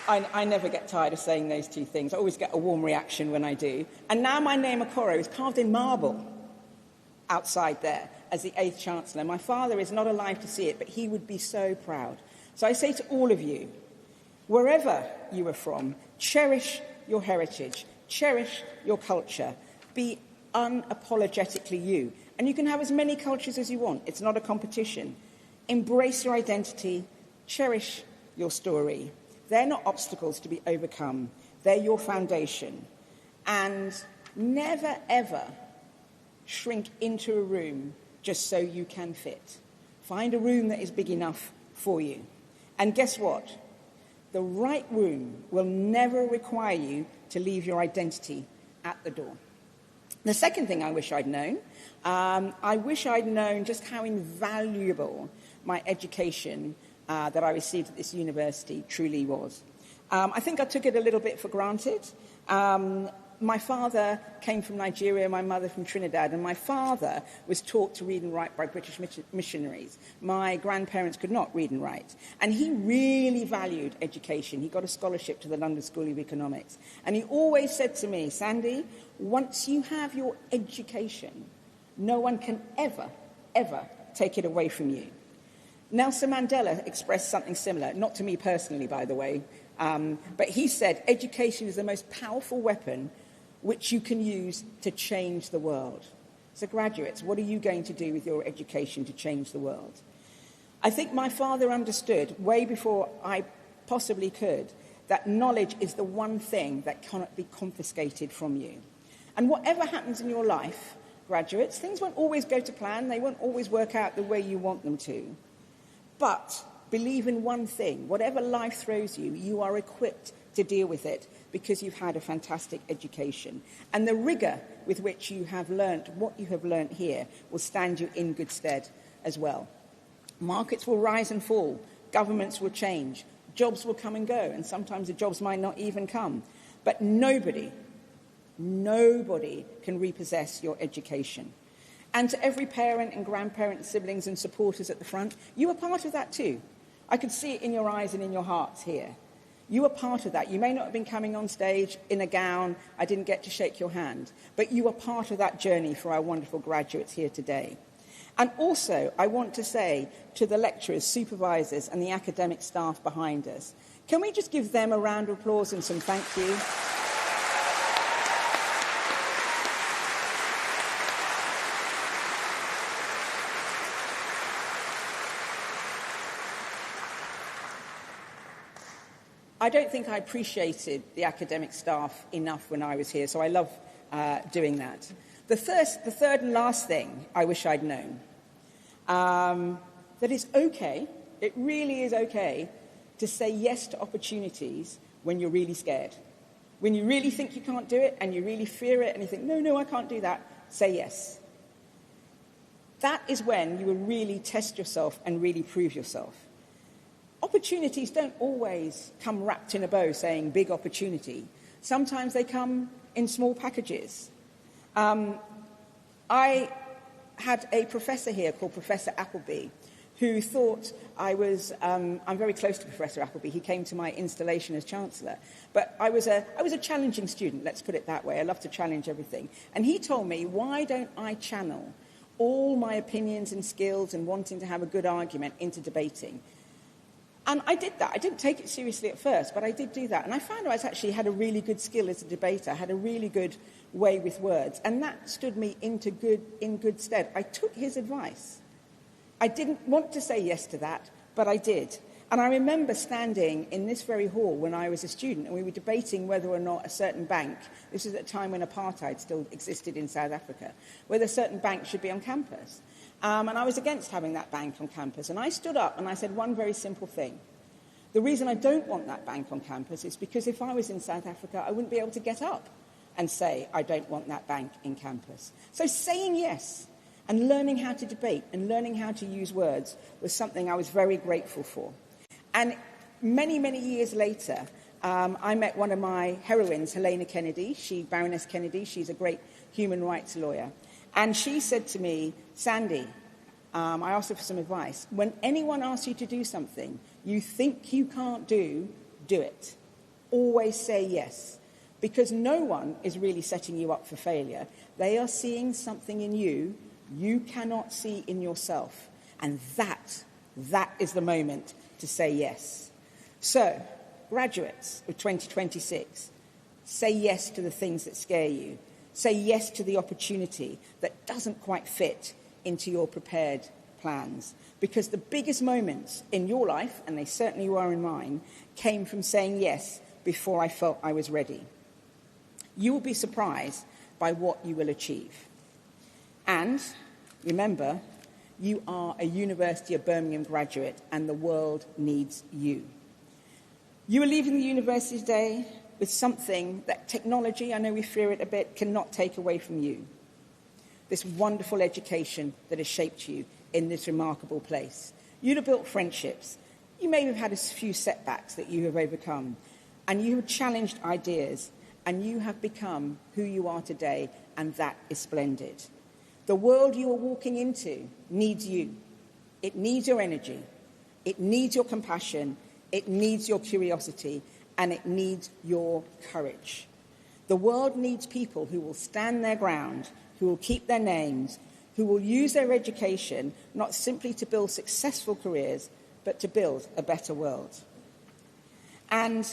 I never get tired of saying those two things. I always get a warm reaction when I do. And now my name, Okoro, is carved in marble outside there as the 8th Chancellor. My father is not alive to see it, but he would be so proud. So I say to all of you, wherever you are from, cherish your heritage, cherish your culture, be unapologetically you. And you can have as many cultures as you want. It's not a competition. Embrace your identity, cherish your story. They're not obstacles to be overcome. They're your foundation. And never, ever shrink into a room just so you can fit. Find a room that is big enough for you. And guess what? The right room will never require you to leave your identity at the door. The second thing I wish I'd known, I wish I'd known just how invaluable my education that I received at this university truly was. I think I took it a little bit for granted. My father came from Nigeria, my mother from Trinidad, and my father was taught to read and write by British missionaries. My grandparents could not read and write. And he really valued education. He got a scholarship to the London School of Economics. And he always said to me, Sandy, once you have your education, no one can ever, ever take it away from you. Nelson Mandela expressed something similar, not to me personally, by the way, but he said education is the most powerful weapon which you can use to change the world. So graduates, what are you going to do with your education to change the world? I think my father understood, way before I possibly could, that knowledge is the one thing that cannot be confiscated from you. And whatever happens in your life, graduates, things won't always go to plan, they won't always work out the way you want them to. But believe in one thing, whatever life throws you, you are equipped to deal with it because you've had a fantastic education. And the rigour with which you have learnt what you have learnt here will stand you in good stead as well. Markets will rise and fall, governments will change, jobs will come and go, and sometimes the jobs might not even come. But nobody can repossess your education. And to every parent and grandparent, siblings and supporters at the front, you are part of that too. I could see it in your eyes and in your hearts here. You are part of that. You may not have been coming on stage in a gown. I didn't get to shake your hand. But you are part of that journey for our wonderful graduates here today. And also, I want to say to the lecturers, supervisors and the academic staff behind us, can we just give them a round of applause and some thank you? I don't think I appreciated the academic staff enough when I was here, so I love doing that. The third and last thing I wish I'd known, that it's okay, it really is okay, to say yes to opportunities when you're really scared. When you really think you can't do it and you really fear it and you think, no, I can't do that, say yes. That is when you will really test yourself and really prove yourself. Opportunities don't always come wrapped in a bow saying big opportunity. Sometimes they come in small packages. I had a professor here called Professor Appleby, who thought I'm very close to Professor Appleby. He came to my installation as Chancellor. But I was a challenging student, let's put it that way. I love to challenge everything. And he told me, why don't I channel all my opinions and skills and wanting to have a good argument into debating? And I did that. I didn't take it seriously at first, but I did do that. And I found I actually had a really good skill as a debater, had a really good way with words. And that stood me in good stead. I took his advice. I didn't want to say yes to that, but I did. And I remember standing in this very hall when I was a student, and we were debating whether or not a certain bank, this was at a time when apartheid still existed in South Africa, whether a certain bank should be on campus. And I was against having that bank on campus. And I stood up and I said one very simple thing. The reason I don't want that bank on campus is because if I was in South Africa, I wouldn't be able to get up and say, I don't want that bank in campus. So saying yes and learning how to debate and learning how to use words was something I was very grateful for. And many, many years later, I met one of my heroines, Helena Kennedy, Baroness Kennedy. She's a great human rights lawyer. And she said to me, Sandy, I asked her for some advice. When anyone asks you to do something you think you can't do, do it. Always say yes. Because no one is really setting you up for failure. They are seeing something in you you cannot see in yourself. And that is the moment to say yes. So, graduates of 2026, say yes to the things that scare you. Say yes to the opportunity that doesn't quite fit into your prepared plans. Because the biggest moments in your life, and they certainly were in mine, came from saying yes before I felt I was ready. You will be surprised by what you will achieve. And remember, you are a University of Birmingham graduate, and the world needs you. You are leaving the university today with something that technology, I know we fear it a bit, cannot take away from you. This wonderful education that has shaped you in this remarkable place. You'd have built friendships. You may have had a few setbacks that you have overcome, and you have challenged ideas, and you have become who you are today, and that is splendid. The world you are walking into needs you. It needs your energy. It needs your compassion. It needs your curiosity. And it needs your courage. The world needs people who will stand their ground, who will keep their names, who will use their education not simply to build successful careers, but to build a better world. And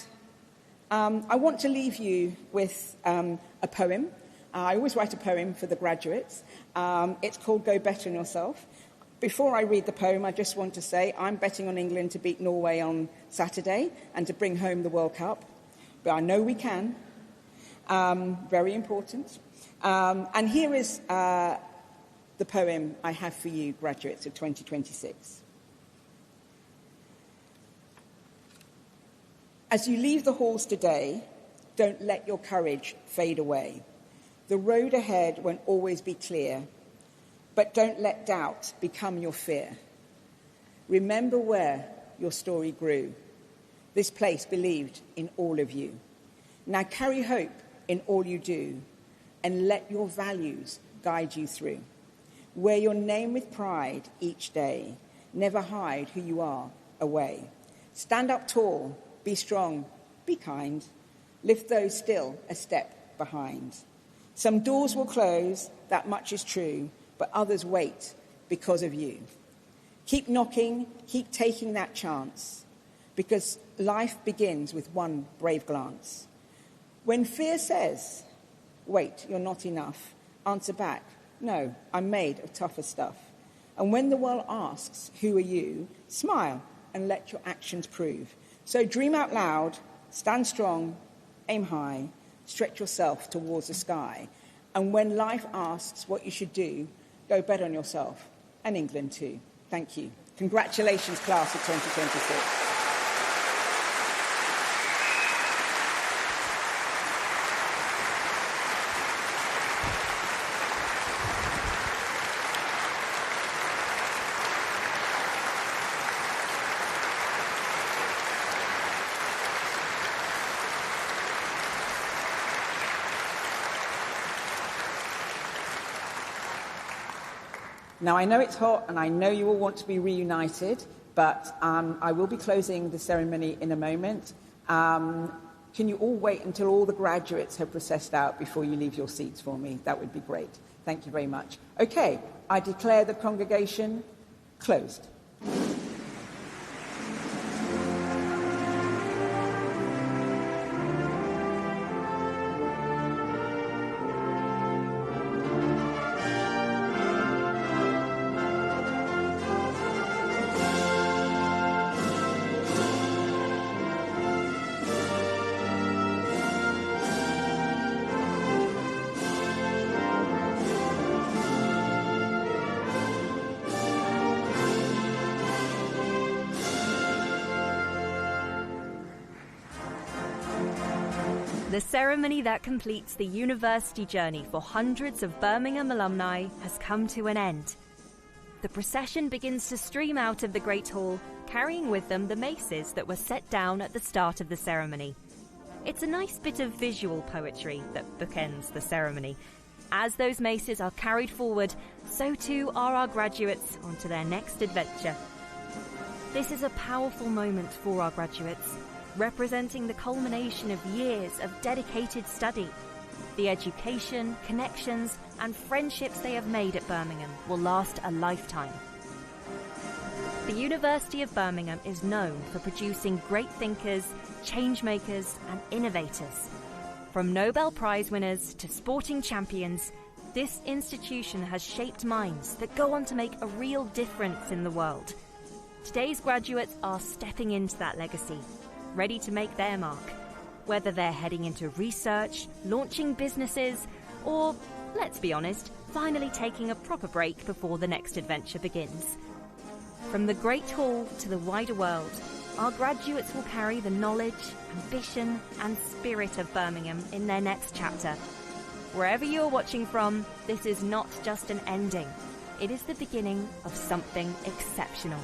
I want to leave you with a poem. I always write a poem for the graduates. It's called Go Better on Yourself. Before I read the poem, I just want to say I'm betting on England to beat Norway on Saturday and to bring home the World Cup. But I know we can. Very important. And here is the poem I have for you, graduates of 2026. As you leave the halls today, don't let your courage fade away. The road ahead won't always be clear, but don't let doubt become your fear. Remember where your story grew. This place believed in all of you. Now carry hope in all you do, and let your values guide you through. Wear your name with pride each day. Never hide who you are away. Stand up tall, be strong, be kind. Lift those still a step behind. Some doors will close, that much is true, but others wait because of you. Keep knocking, keep taking that chance, because life begins with one brave glance. When fear says, wait, you're not enough, answer back, no, I'm made of tougher stuff. And when the world asks, who are you, smile and let your actions prove. So dream out loud, stand strong, aim high, stretch yourself towards the sky. And when life asks what you should do, go better on yourself, and England too. Thank you. Congratulations, class of 2026. Now, I know it's hot and I know you all want to be reunited, but I will be closing the ceremony in a moment. Can you all wait until all the graduates have processed out before you leave your seats for me? That would be great. Thank you very much. Okay, I declare the congregation closed. The ceremony that completes the university journey for hundreds of Birmingham alumni has come to an end. The procession begins to stream out of the Great Hall, carrying with them the maces that were set down at the start of the ceremony. It's a nice bit of visual poetry that bookends the ceremony. As those maces are carried forward, so too are our graduates onto their next adventure. This is a powerful moment for our graduates, representing the culmination of years of dedicated study. The education, connections, and friendships they have made at Birmingham will last a lifetime. The University of Birmingham is known for producing great thinkers, change makers, and innovators. From Nobel Prize winners to sporting champions, this institution has shaped minds that go on to make a real difference in the world. Today's graduates are stepping into that legacy, ready to make their mark, whether they're heading into research, launching businesses, or, let's be honest, finally taking a proper break before the next adventure begins. From the Great Hall to the wider world, our graduates will carry the knowledge, ambition, and spirit of Birmingham in their next chapter. Wherever you're watching from, this is not just an ending. It is the beginning of something exceptional.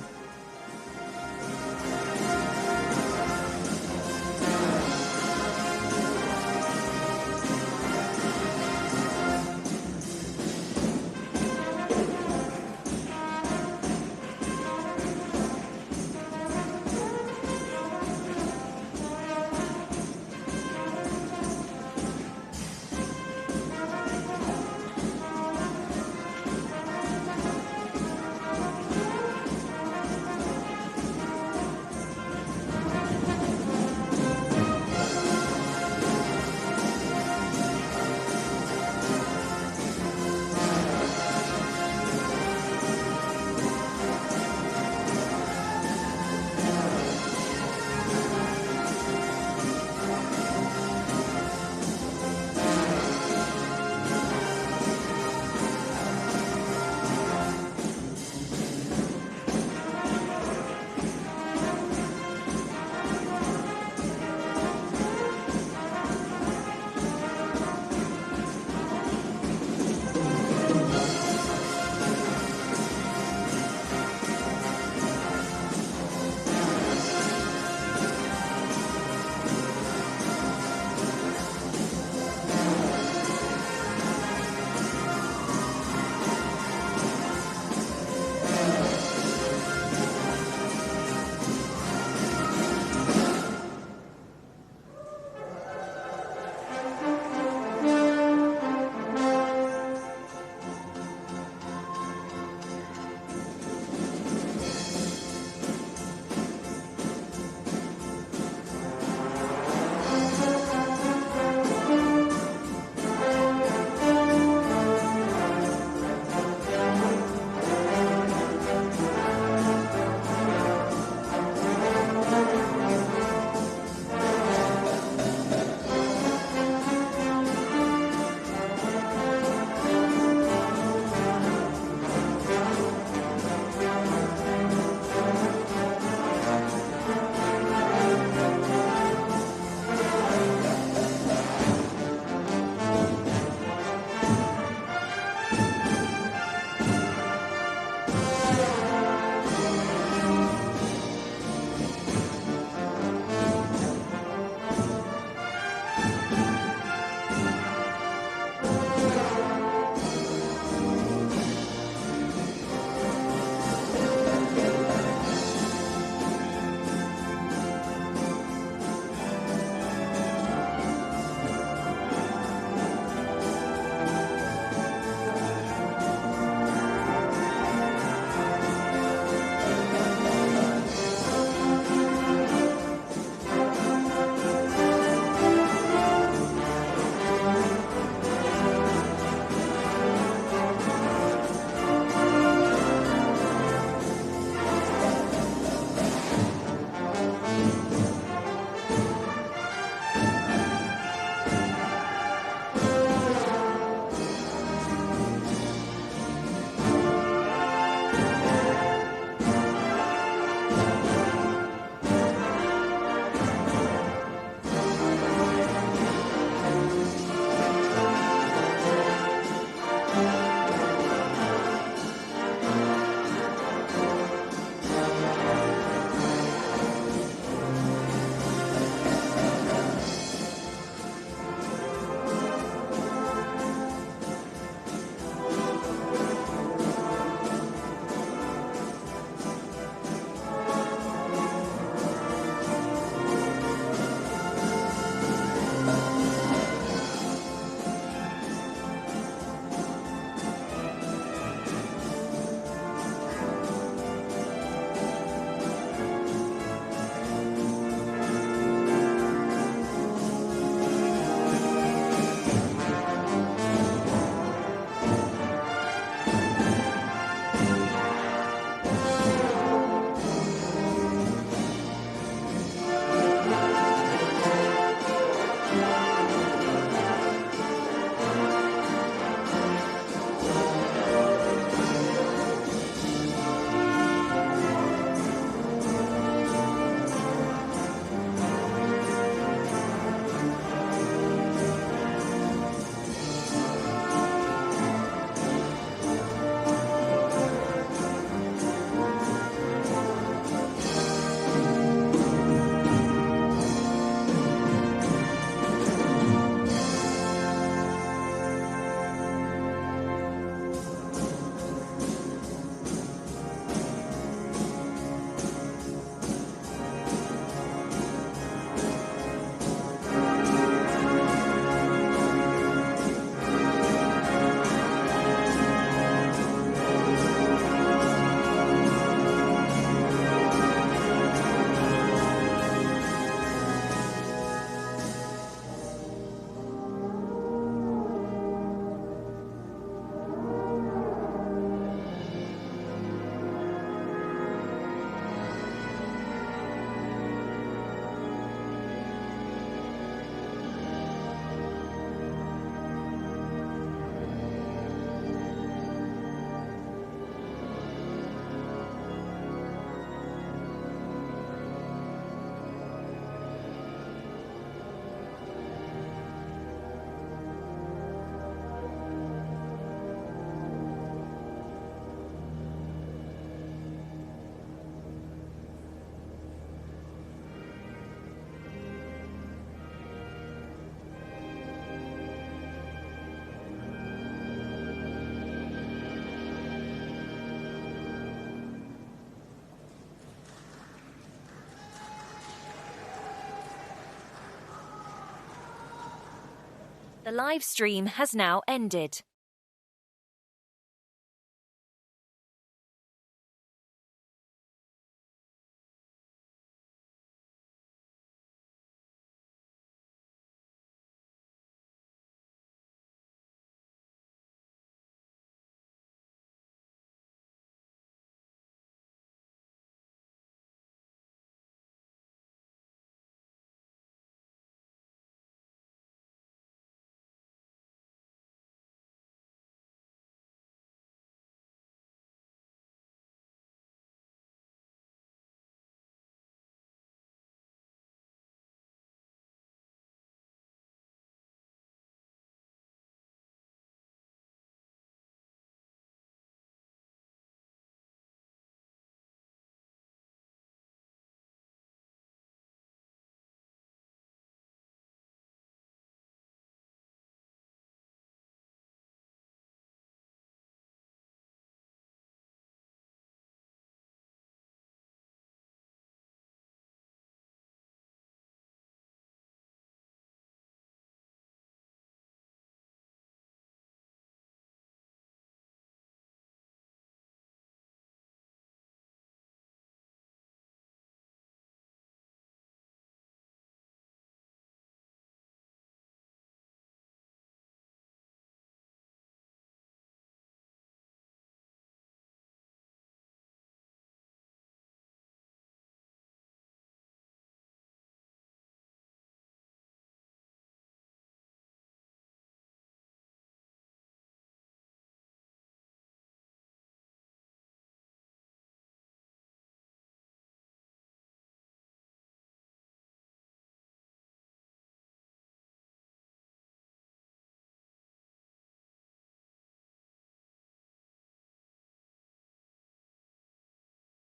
The live stream has now ended.